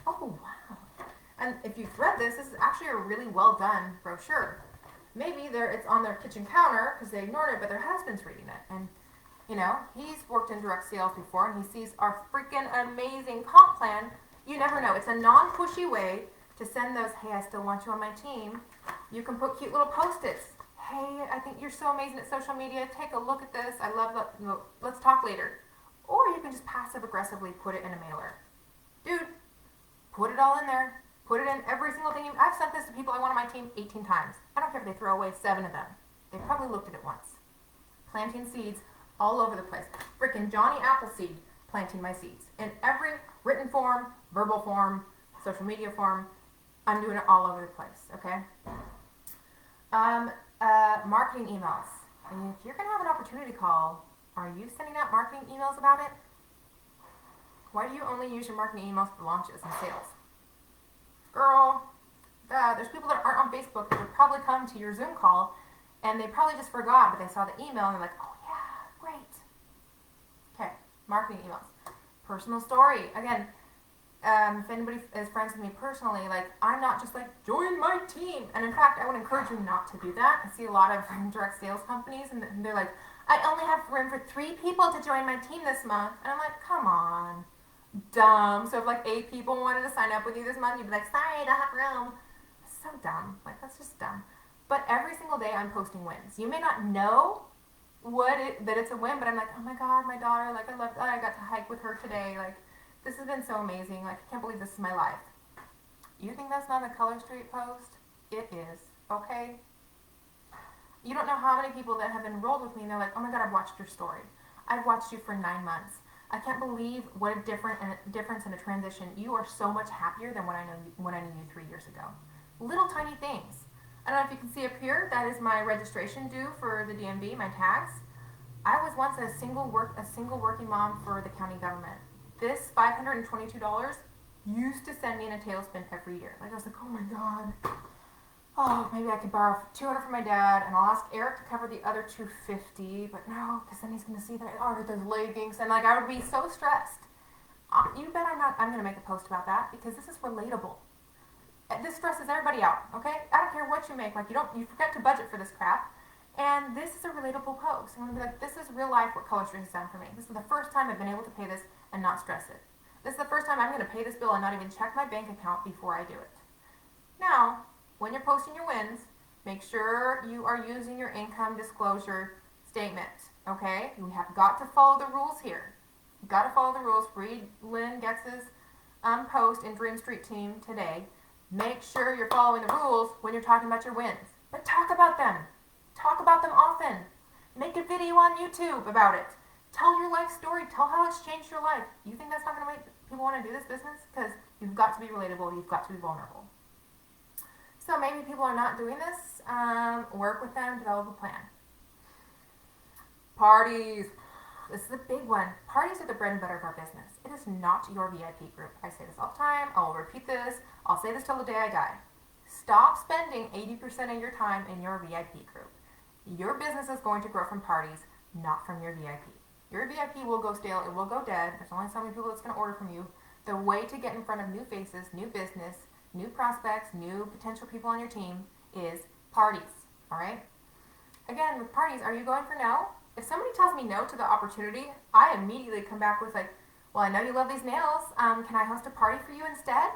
S1: Oh, wow. And if you've read this is actually a really well done brochure. Maybe it's on their kitchen counter because they ignored it, but their husband's reading it. And, he's worked in direct sales before and he sees our freaking amazing comp plan. You never know. It's a non-pushy way to send those, hey, I still want you on my team. You can put cute little post-its. Hey, I think you're so amazing at social media. Take a look at this. I love that. Let's talk later. Or you can just passive-aggressively put it in a mailer. Dude, put it all in there. Put it in every single thing. I've sent this to people I want on my team 18 times. I don't care if they throw away 7 of them. They probably looked at it once. Planting seeds all over the place. Frickin' Johnny Appleseed planting my seeds. In every written form, verbal form, social media form, I'm doing it all over the place, okay? Marketing emails. And if you're going to have an opportunity call, are you sending out marketing emails about it? Why do you only use your marketing emails for launches and sales? Girl, there's people that aren't on Facebook that would probably come to your Zoom call and they probably just forgot, but they saw the email and they're like, oh yeah, great. Okay, marketing emails. Personal story. Again, if anybody is friends with me personally, I'm not just join my team. And in fact, I would encourage you not to do that. I see a lot of direct sales companies and they're like, I only have room for 3 people to join my team this month. And I'm like, come on. Dumb. So if 8 people wanted to sign up with you this month, you'd be like, sorry, I don't have room. That's so dumb. That's just dumb. But every single day I'm posting wins. You may not know that it's a win, but I'm like, oh my God, my daughter, I got to hike with her today. This has been so amazing. I can't believe this is my life. You think that's not a Color Street post? It is. Okay? You don't know how many people that have enrolled with me and they're like, oh my God, I've watched your story. I've watched you for 9 months. I can't believe what a difference and a transition. You are so much happier than when I knew you 3 years ago. Little tiny things. I don't know if you can see up here, that is my registration due for the DMV, my tags. I was once a single working mom for the county government. This $522 used to send me in a tailspin every year. Like I was like, oh my god. Oh, maybe I could borrow $200 from my dad, and I'll ask Eric to cover the other $250. But no, because then he's gonna see that I ordered those leggings, and like I would be so stressed. You bet I'm gonna make a post about that because this is relatable. This stresses everybody out. Okay, I don't care what you make. Like you forget to budget for this crap. And this is a relatable post. I'm going to be like, this is real life what color streaks has done for me. This is the first time I've been able to pay this and not stress it. This is the first time I'm going to pay this bill and not even check my bank account before I do it. Now, when you're posting your wins, make sure you are using your income disclosure statement. Okay? You have got to follow the rules here. You've got to follow the rules. Read Lynn Getz's post in Dream Street Team today. Make sure you're following the rules when you're talking about your wins. But talk about them. Talk about them often. Make a video on YouTube about it. Tell your life story. Tell how it's changed your life. You think that's not going to make people want to do this business? Because you've got to be relatable. You've got to be vulnerable. So maybe people are not doing this. Work with them. Develop a plan. Parties. This is a big one. Parties are the bread and butter of our business. It is not your VIP group. I say this all the time. I'll repeat this. I'll say this till the day I die. Stop spending 80% of your time in your VIP group. Your business is going to grow from parties, not from your VIP. Your VIP will go stale, it will go dead. There's only so many people that's going to order from you. The way to get in front of new faces, new business, new prospects, new potential people on your team is parties, all right? Again, with parties, are you going for no? If somebody tells me no to the opportunity, I immediately come back with like, well, I know you love these nails. Can I host a party for you instead?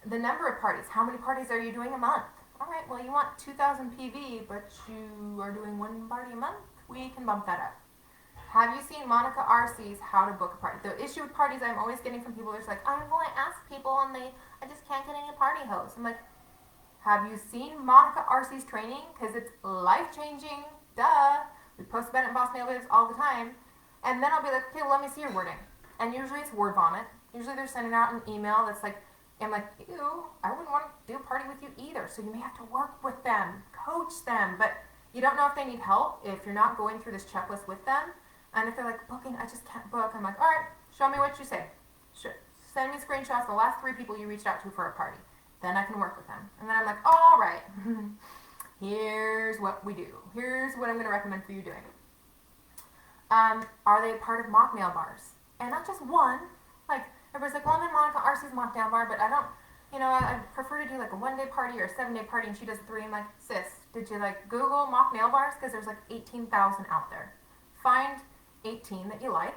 S1: The number of parties. How many parties are you doing a month? All right, well, you want 2,000 PV, but you are doing one party a month? We can bump that up. Have you seen Monica Arcee's How to Book a Party? The issue with parties I'm always getting from people is like, I ask people and I just can't get any party hosts. I'm like, have you seen Monica Arcee's training? Because it's life-changing. Duh. We post about it in Boss Mail Videos all the time. And then I'll be like, okay, well, let me see your wording. And usually it's word vomit. Usually they're sending out an email that's like, I'm like, ew, I wouldn't want to do a party with you either. So you may have to work with them, coach them, but you don't know if they need help if you're not going through this checklist with them. And if they're like, booking, I just can't book. I'm like, all right, show me what you say. Send me screenshots of the last 3 people you reached out to for a party. Then I can work with them. And then I'm like, all right, here's what we do. Here's what I'm going to recommend for you doing. Are they part of mock nail bars? And not just one. Like, everybody's like, well, I'm in Monica Arcee's mock nail bar, but I don't, I prefer to do like a 1-day party or a 7-day party, and she does 3. I'm like, sis, did you like Google mock nail bars? Because there's like 18,000 out there. Find 18 that you like.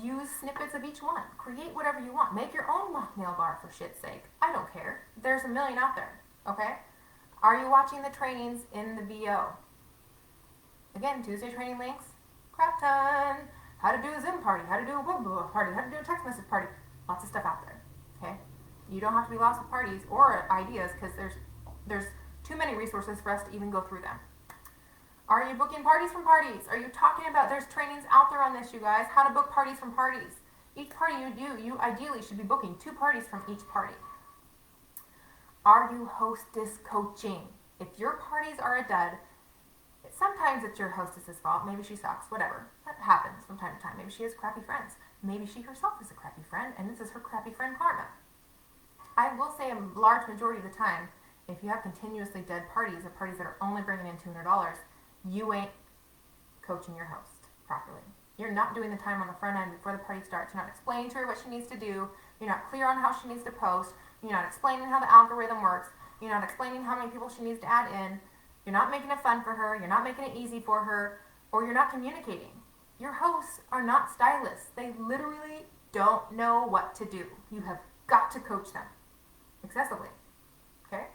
S1: Use snippets of each one. Create whatever you want. Make your own mock nail bar, for shit's sake. I don't care. There's a million out there, okay? Are you watching the trainings in the VO? Again, Tuesday training links, crap ton. How to do a Zoom party, how to do a blah, blah, blah party, how to do a text message party. Lots of stuff out there, okay? You don't have to be lost with parties or ideas because there's too many resources for us to even go through them. Are you booking parties from parties? Are you talking about, there's trainings out there on this, you guys, how to book parties from parties. Each party you do, you ideally should be booking 2 parties from each party. Are you hostess coaching? If your parties are a dud, sometimes it's your hostess's fault. Maybe she sucks, whatever. That happens from time to time. Maybe she has crappy friends. Maybe she herself is a crappy friend, and this is her crappy friend karma. I will say a large majority of the time, if you have continuously dead parties, or parties that are only bringing in $200, you ain't coaching your host properly. You're not doing the time on the front end before the party starts. You're not explaining to her what she needs to do. You're not clear on how she needs to post. You're not explaining how the algorithm works. You're not explaining how many people she needs to add in. You're not making it fun for her. You're not making it easy for her. Or you're not communicating. Your hosts are not stylists. They literally don't know what to do. You have got to coach them excessively. Okay?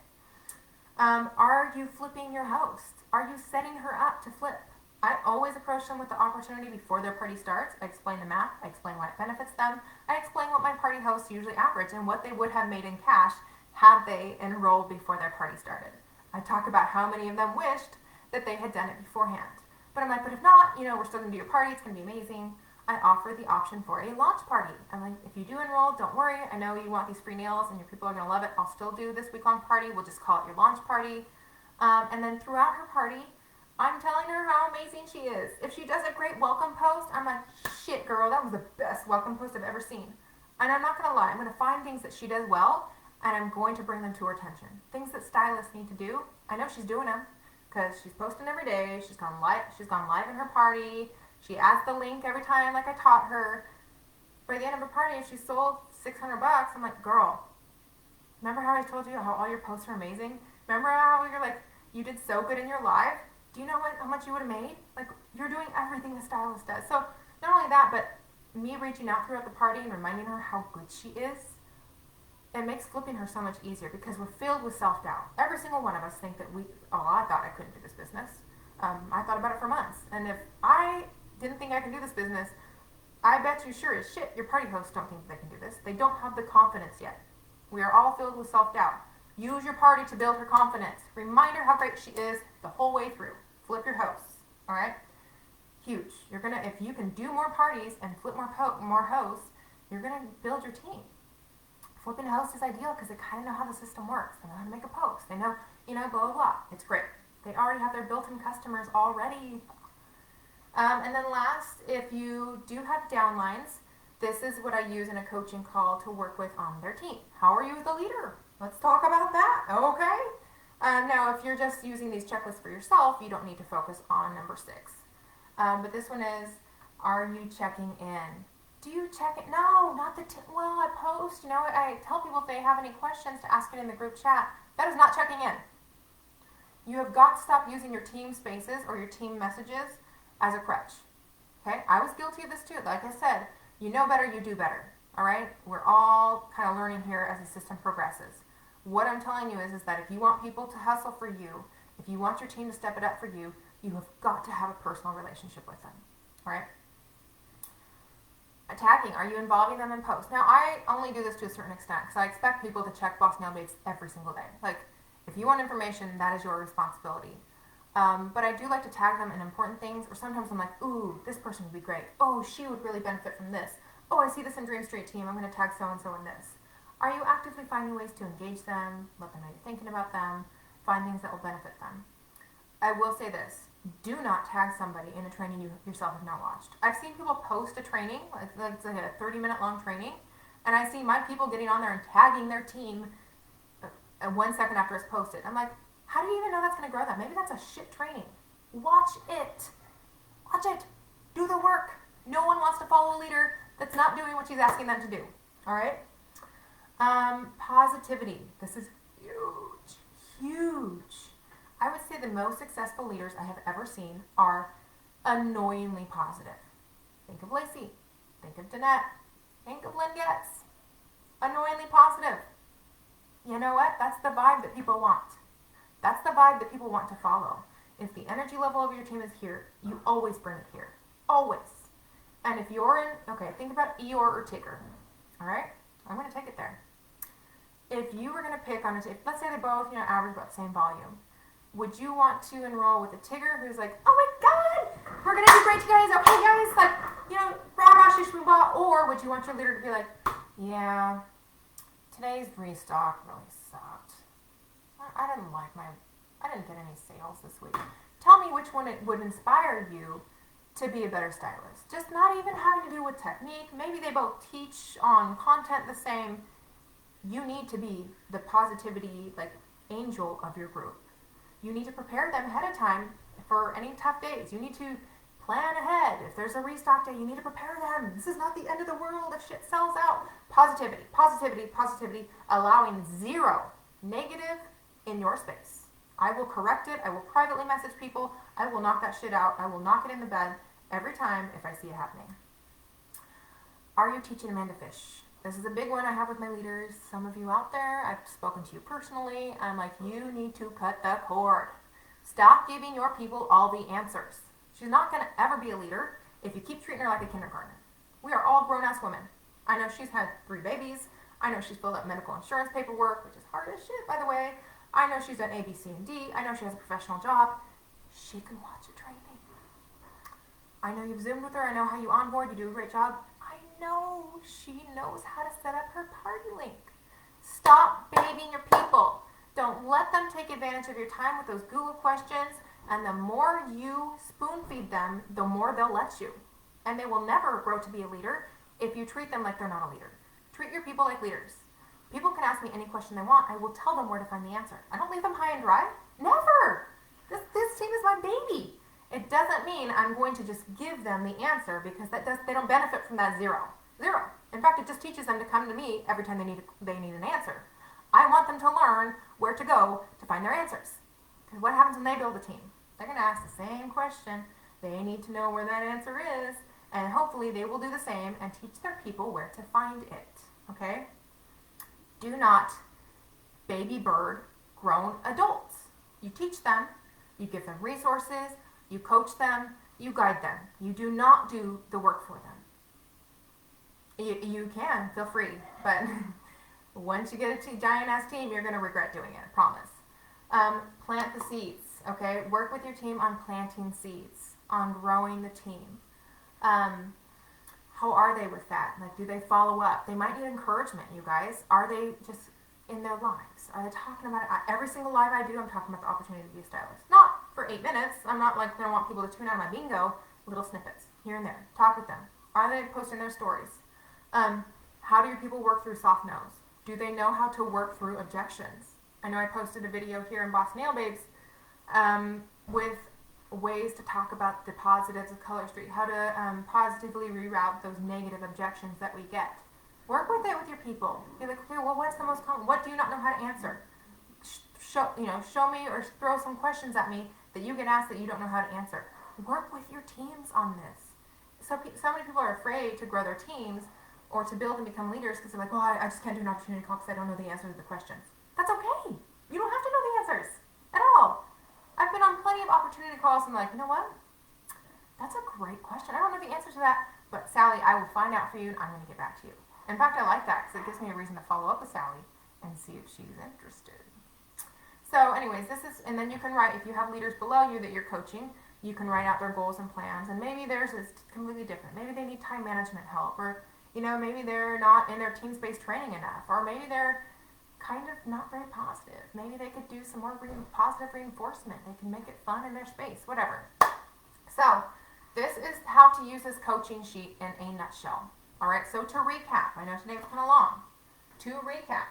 S1: Are you flipping your host? Are you setting her up to flip? I always approach them with the opportunity before their party starts. I explain the math. I explain why it benefits them. I explain what my party hosts usually average and what they would have made in cash had they enrolled before their party started. I talk about how many of them wished that they had done it beforehand. But I'm like, but if not, we're still going to do your party. It's going to be amazing. I offer the option for a launch party. I'm like, if you do enroll, don't worry. I know you want these free nails and your people are going to love it. I'll still do this week-long party. We'll just call it your launch party. And then throughout her party, I'm telling her how amazing she is. If she does a great welcome post, I'm like, shit, girl, that was the best welcome post I've ever seen. And I'm not going to lie. I'm going to find things that she does well, and I'm going to bring them to her attention. Things that stylists need to do. I know she's doing them because she's posting every day. She's gone live in her party. She adds the link every time, like I taught her. By the end of her party, if she sold $600, I'm like, girl, remember how I told you how all your posts are amazing? Remember how you're like, you did so good in your live? Do you know how much you would have made? Like, you're doing everything the stylist does. So not only that, but me reaching out throughout the party and reminding her how good she is, it makes flipping her so much easier because we're filled with self-doubt. Every single one of us think that I thought I couldn't do this business. I thought about it for months. And if I didn't think I can do this business, I bet you sure as shit your party hosts don't think they can do this. They don't have the confidence yet. We are all filled with self-doubt. Use your party to build her confidence. Remind her how great she is the whole way through. Flip your hosts, all right? Huge. If you can do more parties and flip more hosts, you're gonna build your team. Flipping a host is ideal because they kind of know how the system works. They know how to make a post. They know, blah, blah, blah. It's great. They already have their built-in customers already. And then last, if you do have downlines, this is what I use in a coaching call to work with on their team. How are you as a leader? Let's talk about that, okay? Now, if you're just using these checklists for yourself, you don't need to focus on number 6. But this one is, are you checking in? Do you check it? No, not I post, I tell people if they have any questions to ask it in the group chat. That is not checking in. You have got to stop using your team spaces or your team messages as a crutch. Okay? I was guilty of this too. Like I said, you know better, you do better. All right? We're all kind of learning here as the system progresses. What I'm telling you is that if you want people to hustle for you, if you want your team to step it up for you, you have got to have a personal relationship with them. All right? Tagging, are you involving them in posts? Now, I only do this to a certain extent because I expect people to check boss nail baits every single day. Like, if you want information, that is your responsibility. But I do like to tag them in important things, or sometimes I'm like, ooh, this person would be great. Oh, she would really benefit from this. Oh, I see this in Dream Street team. I'm going to tag so-and-so in this. Are you actively finding ways to engage them, let them know you're thinking about them, find things that will benefit them? I will say this. Do not tag somebody in a training you yourself have not watched. I've seen people post a training, it's like a 30-minute long training, and I see my people getting on there and tagging their team 1 second after it's posted. I'm like, how do you even know that's going to grow them? Maybe that's a shit training. Watch it. Watch it. Do the work. No one wants to follow a leader that's not doing what she's asking them to do. All right? Positivity. This is huge. Huge. I would say the most successful leaders I have ever seen are annoyingly positive. Think of Lacey. Think of Danette. Think of Lynn Getz. Annoyingly positive. You know what? That's the vibe that people want. That's the vibe that people want to follow. If the energy level of your team is here, you always bring it here. Always. And if you're in, okay, think about Eeyore or Tigger. All right? I'm going to take it there. If you were going to pick on a team, let's say they both, average about the same volume. Would you want to enroll with a Tigger who's like, oh my God, we're going to do great, you guys. Okay, guys, like, rah, rah, shish, boom, bah. Or would you want your leader to be like, yeah, today's restock really sucked. I didn't get any sales this week. Tell me which one it would inspire you to be a better stylist. Just not even having to do with technique. Maybe they both teach on content the same. You need to be the positivity, angel of your group. You need to prepare them ahead of time for any tough days. You need to plan ahead. If there's a restock day, you need to prepare them. This is not the end of the world if shit sells out. Positivity, positivity, positivity, allowing zero negative in your space. I will correct it. I will privately message people. I will knock that shit out. I will knock it in the bed every time if I see it happening. Are you teaching Amanda Fish? This is a big one I have with my leaders. Some of you out there, I've spoken to you personally. I'm like, you need to cut the cord. Stop giving your people all the answers. She's not going to ever be a leader if you keep treating her like a kindergartner. We are all grown-ass women. I know she's had 3 babies. I know she's filled out medical insurance paperwork, which is hard as shit, by the way. I know she's done A, B, C, and D. I know she has a professional job. She can watch a training. I know you've Zoomed with her. I know how you onboard. You do a great job. I know she knows how to set up her party link. Stop babying your people. Don't let them take advantage of your time with those Google questions. And the more you spoon feed them, the more they'll let you. And they will never grow to be a leader if you treat them like they're not a leader. Treat your people like leaders. People can ask me any question they want. I will tell them where to find the answer. I don't leave them high and dry. Never. This team is my baby. It doesn't mean I'm going to just give them the answer because they don't benefit from that zero. In fact, it just teaches them to come to me every time they need an answer. I want them to learn where to go to find their answers. Because what happens when they build a team? They're going to ask the same question. They need to know where that answer is, and hopefully they will do the same and teach their people where to find it. Okay? Do not baby bird grown adults. You teach them, you give them resources, you coach them, you guide them. You do not do the work for them. You can, feel free, but once you get a giant-ass team, you're going to regret doing it, I promise. Plant the seeds, okay? Work with your team on planting seeds, on growing the team. How are they with that? Like, do they follow up? They might need encouragement, you guys. Are they just in their lives? Are they talking about it? Every single live I do, I'm talking about the opportunity to be a stylist. Not for 8 minutes. I'm not like going to want people to tune out of my bingo. Little snippets here and there. Talk with them. Are they posting their stories? How do your people work through soft no's? Do they know how to work through objections? I know I posted a video here in Boss Nail Babes with ways to talk about the positives of Color Street, how to positively reroute those negative objections that we get. Work with it with your people. Be like, okay, well, what's the most common? What do you not know how to answer? Show me or throw some questions at me that you get asked that you don't know how to answer. Work with your teams on this. So many people are afraid to grow their teams or to build and become leaders because they're like, well, I just can't do an opportunity call because I don't know the answers to the questions. That's okay. You don't have to know the answers at all. I've been on plenty of opportunity calls and I'm like, you know what? That's a great question. I don't know the answer to that, but Sally, I will find out for you and I'm going to get back to you. In fact, I like that because it gives me a reason to follow up with Sally and see if she's interested. So anyways, and then you can write, if you have leaders below you that you're coaching, you can write out their goals and plans, and maybe theirs is completely different. Maybe they need time management help, or maybe they're not in their team-based training enough, or maybe they're kind of not very positive. Maybe they could do some more positive reinforcement. They can make it fun in their space, whatever. So this is how to use this coaching sheet in a nutshell. All right, so to recap, I know today was kind of long. To recap,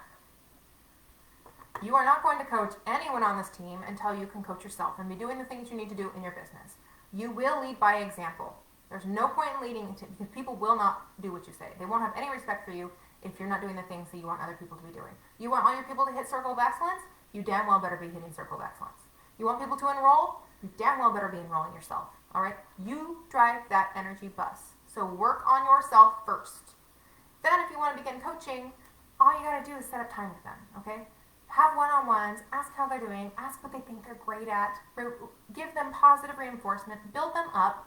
S1: you are not going to coach anyone on this team until you can coach yourself and be doing the things you need to do in your business. You will lead by example. There's no point in leading because people will not do what you say. They won't have any respect for you if you're not doing the things that you want other people to be doing. You want all your people to hit Circle of Excellence? You damn well better be hitting Circle of Excellence. You want people to enroll? You damn well better be enrolling yourself. All right? You drive that energy bus. So work on yourself first. Then if you want to begin coaching, all you got to do is set up time with them, okay? Have one-on-ones, ask how they're doing, ask what they think they're great at, give them positive reinforcement, build them up,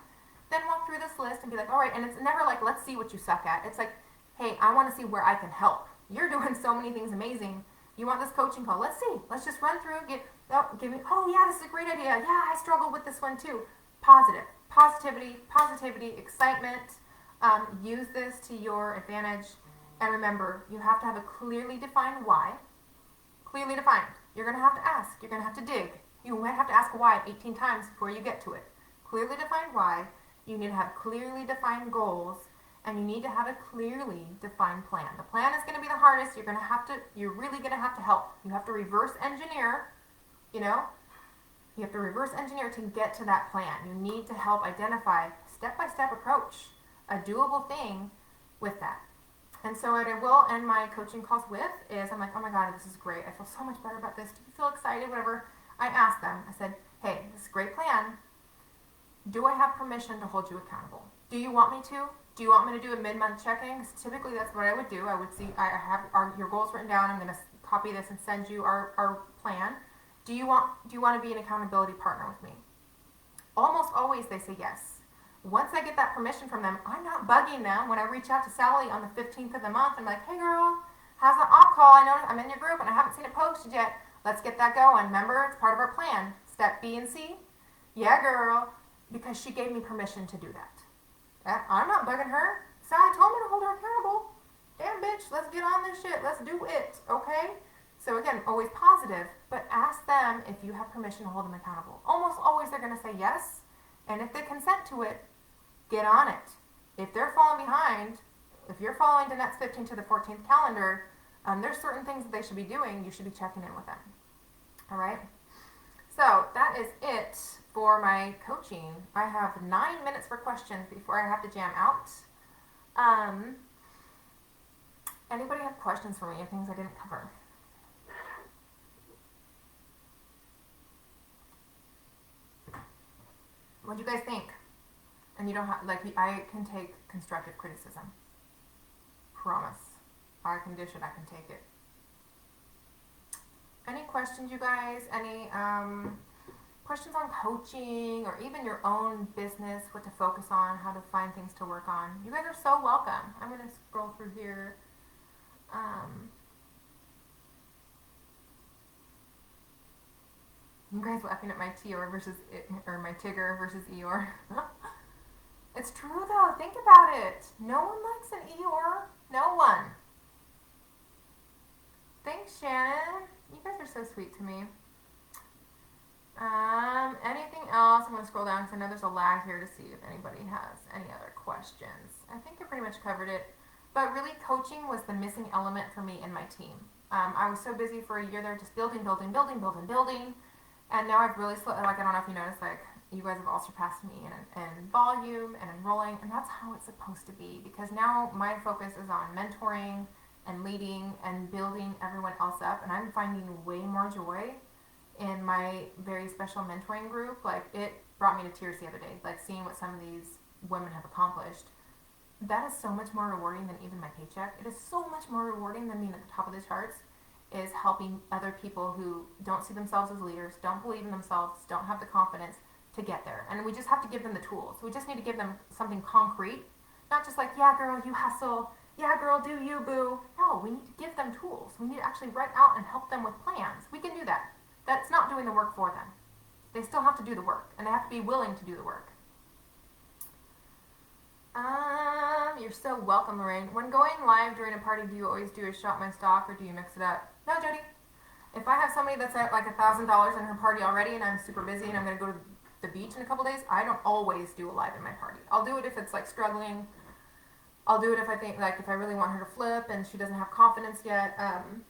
S1: then walk through this list and be like, all right, and it's never like, let's see what you suck at. It's like, hey, I want to see where I can help. You're doing so many things amazing. You want this coaching call. Let's see. Let's just run through, oh yeah, this is a great idea. Yeah, I struggled with this one too. Positivity, excitement. Use this to your advantage. And remember, you have to have a clearly defined why. Clearly defined. You're going to have to ask. You're going to have to dig. You might have to ask why 18 times before you get to it. Clearly defined why. You need to have clearly defined goals. And you need to have a clearly defined plan. The plan is going to be the hardest. You're really going to have to help. You have to reverse engineer, You have to reverse engineer to get to that plan. You need to help identify step-by-step approach, a doable thing with that. And so what I will end my coaching calls with is, I'm like, oh my God, this is great. I feel so much better about this. Do you feel excited? Whatever. I asked them, I said, hey, this is a great plan. Do I have permission to hold you accountable? Do you want me to? Do you want me to do a mid-month check-in? Because typically that's what I would do. I would see, I have your goals written down. I'm going to copy this and send you our plan. Do you want to be an accountability partner with me? Almost always they say yes. Once I get that permission from them, I'm not bugging them. When I reach out to Sally on the 15th of the month, I'm like, hey girl, how's the op call? I know I'm in your group and I haven't seen it posted yet. Let's get that going. Remember, it's part of our plan. Step B and C. Yeah, girl. because she gave me permission to do that. I'm not bugging her. Sally told me to hold her accountable. Damn bitch, let's get on this shit. Let's do it, okay? So again, always positive, but ask them if you have permission to hold them accountable. Almost always they're going to say yes, and if they consent to it, get on it. If they're falling behind, if you're following Danette's 15th to the 14th calendar, there's certain things that they should be doing. You should be checking in with them. All right? So that is it for my coaching. I have 9 minutes for questions before I have to jam out. Anybody have questions for me or things I didn't cover? What do you guys think? And you don't have, like, I can take constructive criticism. Promise. I can dish it, I can take it. Any questions, you guys? Any questions on coaching or even your own business, what to focus on, how to find things to work on? You guys are so welcome. I'm going to scroll through here. You guys laughing at my Tior versus or my Tigger versus Eeyore. It's true though. Think about it. No one likes an Eeyore. No one. Thanks, Shannon. You guys are so sweet to me. Anything else? I'm going to scroll down because I know there's a lag here to see if anybody has any other questions. I think I pretty much covered it. But really, coaching was the missing element for me and my team. I was so busy for a year there just building. And now I've really slowed, like, I don't know if you noticed, like, you guys have all surpassed me in volume and enrolling, and that's how it's supposed to be, because now my focus is on mentoring and leading and building everyone else up, and I'm finding way more joy in my very special mentoring group. Like, it brought me to tears the other day, like, seeing what some of these women have accomplished. That is so much more rewarding than even my paycheck. It is so much more rewarding than being at the top of the charts, is helping other people who don't see themselves as leaders, don't believe in themselves, don't have the confidence to get there. And we just have to give them the tools. We just need to give them something concrete, not just like, yeah, girl, you hustle. Yeah, girl, do you, boo. No, we need to give them tools. We need to actually write out and help them with plans. We can do that. That's not doing the work for them. They still have to do the work, and they have to be willing to do the work. You're so welcome, Lorraine. When going live during a party, do you always do a shot my stock, or do you mix it up? No, Jody. If I have somebody that's at like $1,000 in her party already, and I'm super busy, and I'm going to go to the beach in a couple days, I don't always do a live in my party. I'll do it if it's like struggling. I'll do it if I think, like, if I really want her to flip and she doesn't have confidence yet.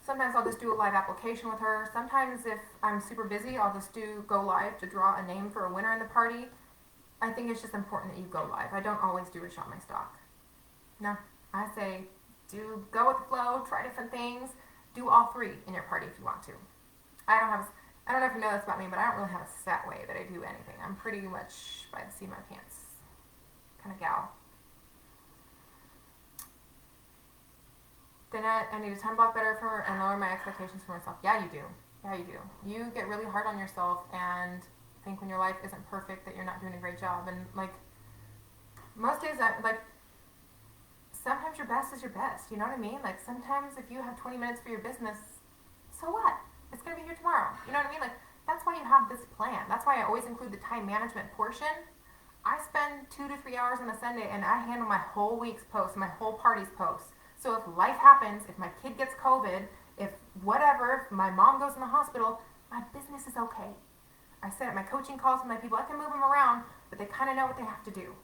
S1: Sometimes I'll just do a live application with her. Sometimes if I'm super busy, I'll just go live to draw a name for a winner in the party. I think it's just important that you go live. I don't always do a shot my stock. No, I say go with the flow, try different things, do all three in your party if you want to. I don't know if you know this about me, but I don't really have a set way that I do anything. I'm pretty much by the seat of my pants kind of gal. Danette, I need a time block better for and lower my expectations for myself. Yeah, you do. Yeah, you do. You get really hard on yourself and think when your life isn't perfect that you're not doing a great job. And like most days, sometimes your best is your best. You know what I mean? Like sometimes if you have 20 minutes for your business, so what? It's gonna be here tomorrow. You know what I mean? Like that's why you have this plan. That's why I always include the time management portion. I spend 2 to 3 hours on a Sunday and I handle my whole week's posts, my whole party's posts. So if life happens, if my kid gets COVID, if whatever, if my mom goes in the hospital, my business is okay. I set up my coaching calls with my people. I can move them around, but they kind of know what they have to do.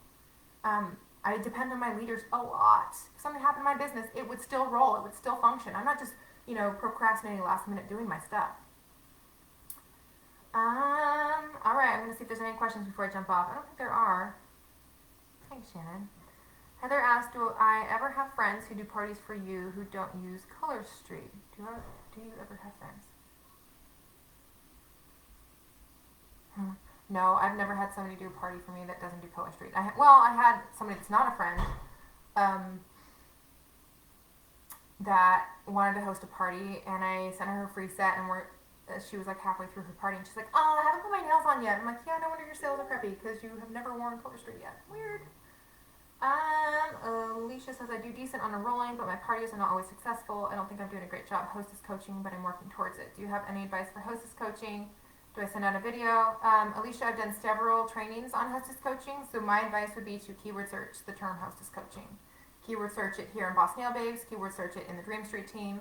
S1: I depend on my leaders a lot. If something happened in my business, it would still roll. It would still function. I'm not just, procrastinating last minute doing my stuff. All right, I'm going to see if there's any questions before I jump off. I don't think there are. Thanks, Shannon. Heather asked, do I ever have friends who do parties for you who don't use Color Street? Do you ever have friends? No, I've never had somebody do a party for me that doesn't do Color Street. I had somebody that's not a friend that wanted to host a party, and I sent her a free set, and she was like halfway through her party, and she's like, oh, I haven't put my nails on yet. I'm like, yeah, no wonder your sales are crappy, because you have never worn Color Street yet. Weird. Alicia says, I do decent on enrolling, but my parties are not always successful. I don't think I'm doing a great job hostess coaching, but I'm working towards it. Do you have any advice for hostess coaching? Do I send out a video? Alicia, I've done several trainings on hostess coaching, so my advice would be to keyword search the term hostess coaching. Keyword search it here in Boss Nail Babes, keyword search it in the Dream Street team.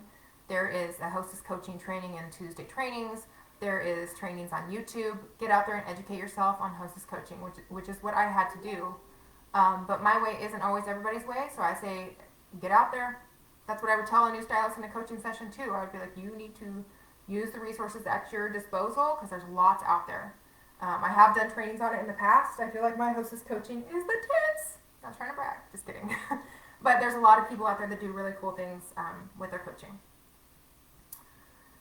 S1: There is a hostess coaching training and Tuesday trainings. There is trainings on YouTube. Get out there and educate yourself on hostess coaching, which is what I had to do. But my way isn't always everybody's way, so I say get out there. That's what I would tell a new stylist in a coaching session too. I would be like, you need to use the resources at your disposal because there's lots out there. I have done trainings on it in the past. I feel like my hostess coaching is the tits. Not trying to brag, just kidding. But there's a lot of people out there that do really cool things with their coaching.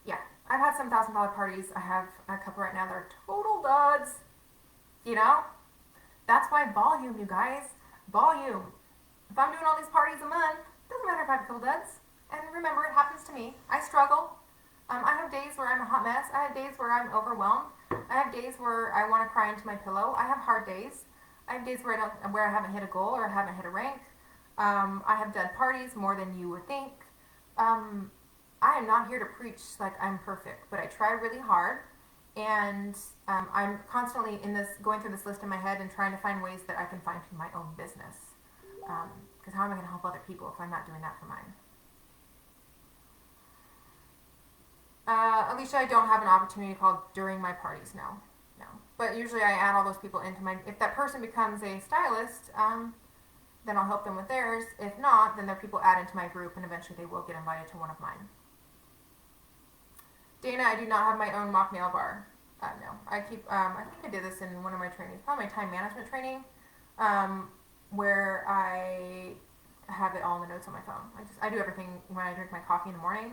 S1: Yeah, I've had some $1,000 parties. I have a couple right now that are total duds. You know? That's why volume, you guys. Volume. If I'm doing all these parties a month, doesn't matter if I have a couple duds. And remember, it happens to me. I struggle. I have days where I'm a hot mess. I have days where I'm overwhelmed. I have days where I want to cry into my pillow. I have hard days. I have days where I haven't hit a goal or I haven't hit a rank. I have done parties more than you would think. I am not here to preach like I'm perfect, but I try really hard, and I'm constantly going through this list in my head and trying to find ways that I can find for my own business. Because how am I going to help other people if I'm not doing that for mine? Alicia, I don't have an opportunity called during my parties, no. But usually I add all those people into if that person becomes a stylist, then I'll help them with theirs. If not, then their people add into my group and eventually they will get invited to one of mine. Dana, I do not have my own mock nail bar. No, I think I did this in one of my trainings, probably my time management training, where I have it all in the notes on my phone. I do everything when I drink my coffee in the morning.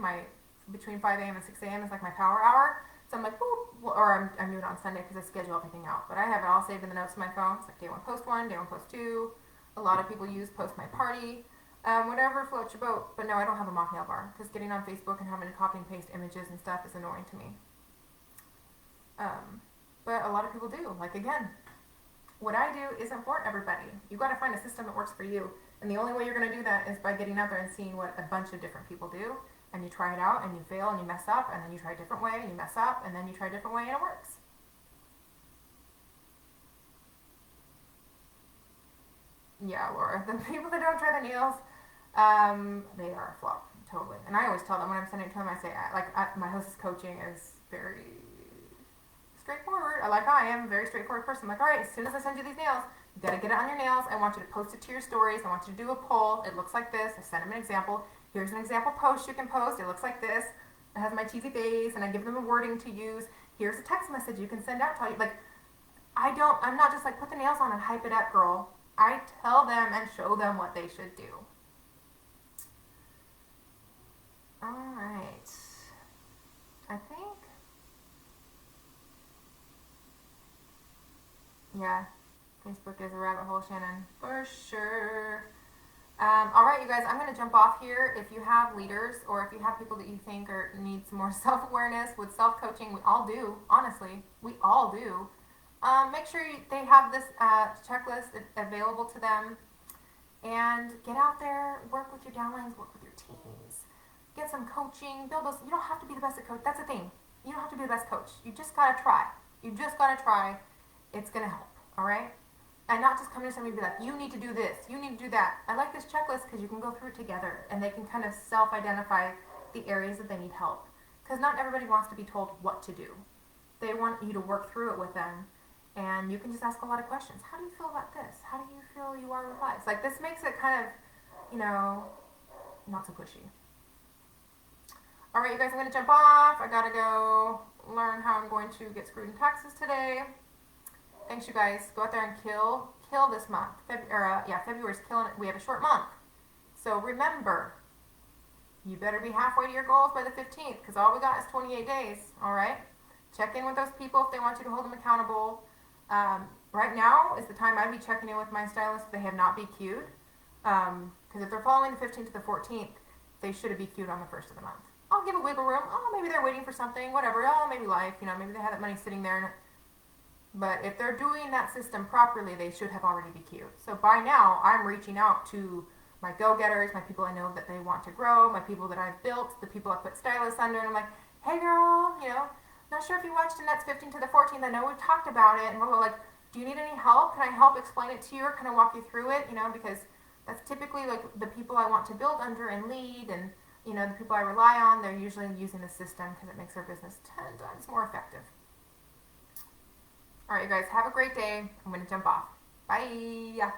S1: Between 5 a.m. and 6 a.m. is like my power hour. So I'm like, boop, or I'm doing it on Sunday because I schedule everything out. But I have it all saved in the notes on my phone. It's like day 1 post 1, day 1 post 2. A lot of people use post my party. Whatever floats your boat. But no, I don't have a mock nail bar because getting on Facebook and having to copy and paste images and stuff is annoying to me. But a lot of people do. Like, again, what I do isn't for everybody. You got to find a system that works for you. And the only way you're going to do that is by getting out there and seeing what a bunch of different people do. And you try it out and you fail and you mess up, and then you try a different way and you mess up, and then you try a different way and it works. Yeah, Laura, the people that don't try the nails, they are a flop, totally. And I always tell them when I'm sending it to them, I say, my hostess coaching is very straightforward. I am a very straightforward person. I'm like, all right, as soon as I send you these nails, you got to get it on your nails. I want you to post it to your stories. I want you to do a poll. It looks like this. I send them an example. Here's an example post you can post. It looks like this. It has my cheesy face, and I give them a wording to use. Here's a text message you can send out to you. Like, I'm not just like, put the nails on and hype it up, girl. I tell them and show them what they should do. All right. I think. Yeah. Facebook is a rabbit hole, Shannon. For sure. All right, you guys, I'm going to jump off here. If you have leaders or if you have people that you think need some more self-awareness with self-coaching, we all do, honestly. We all do. Make sure they have this checklist available to them. And get out there, work with your downlines, work with your teams. Get some coaching, build those. You don't have to be the best at coach. That's the thing. You don't have to be the best coach. You just got to try. You just got to try. It's going to help, all right? And not just come to somebody and be like, you need to do this, you need to do that. I like this checklist because you can go through it together and they can kind of self-identify the areas that they need help. Because not everybody wants to be told what to do. They want you to work through it with them, and you can just ask a lot of questions. How do you feel about this? How do you feel you are with life? Like, this makes it kind of, not so pushy. All right, you guys, I'm going to jump off. I got to go learn how I'm going to get screwed in taxes today. Thanks, you guys. Go out there and kill this month. February's killing it. We have a short month. So remember, you better be halfway to your goals by the 15th because all we got is 28 days, all right? Check in with those people if they want you to hold them accountable. Right now is the time I'd be checking in with my stylists if they have not BQ'd. Because if they're following the 15th to the 14th, they should have BQ'd on the 1st of the month. I'll give a wiggle room. Oh, maybe they're waiting for something, whatever. Oh, maybe life, maybe they have that money sitting there. But if they're doing that system properly, they should have already BQ'd. So by now, I'm reaching out to my go-getters, my people I know that they want to grow, my people that I've built, the people I put stylists under, and I'm like, hey girl, Not sure if you watched Annette's 15 to the 14th. I know we've talked about it, and we're like, do you need any help? Can I help explain it to you, or can I walk you through it? You know, because that's typically like the people I want to build under and lead, and you know, the people I rely on, they're usually using the system because it makes their business 10 times more effective. All right, you guys, have a great day. I'm going to jump off. Bye.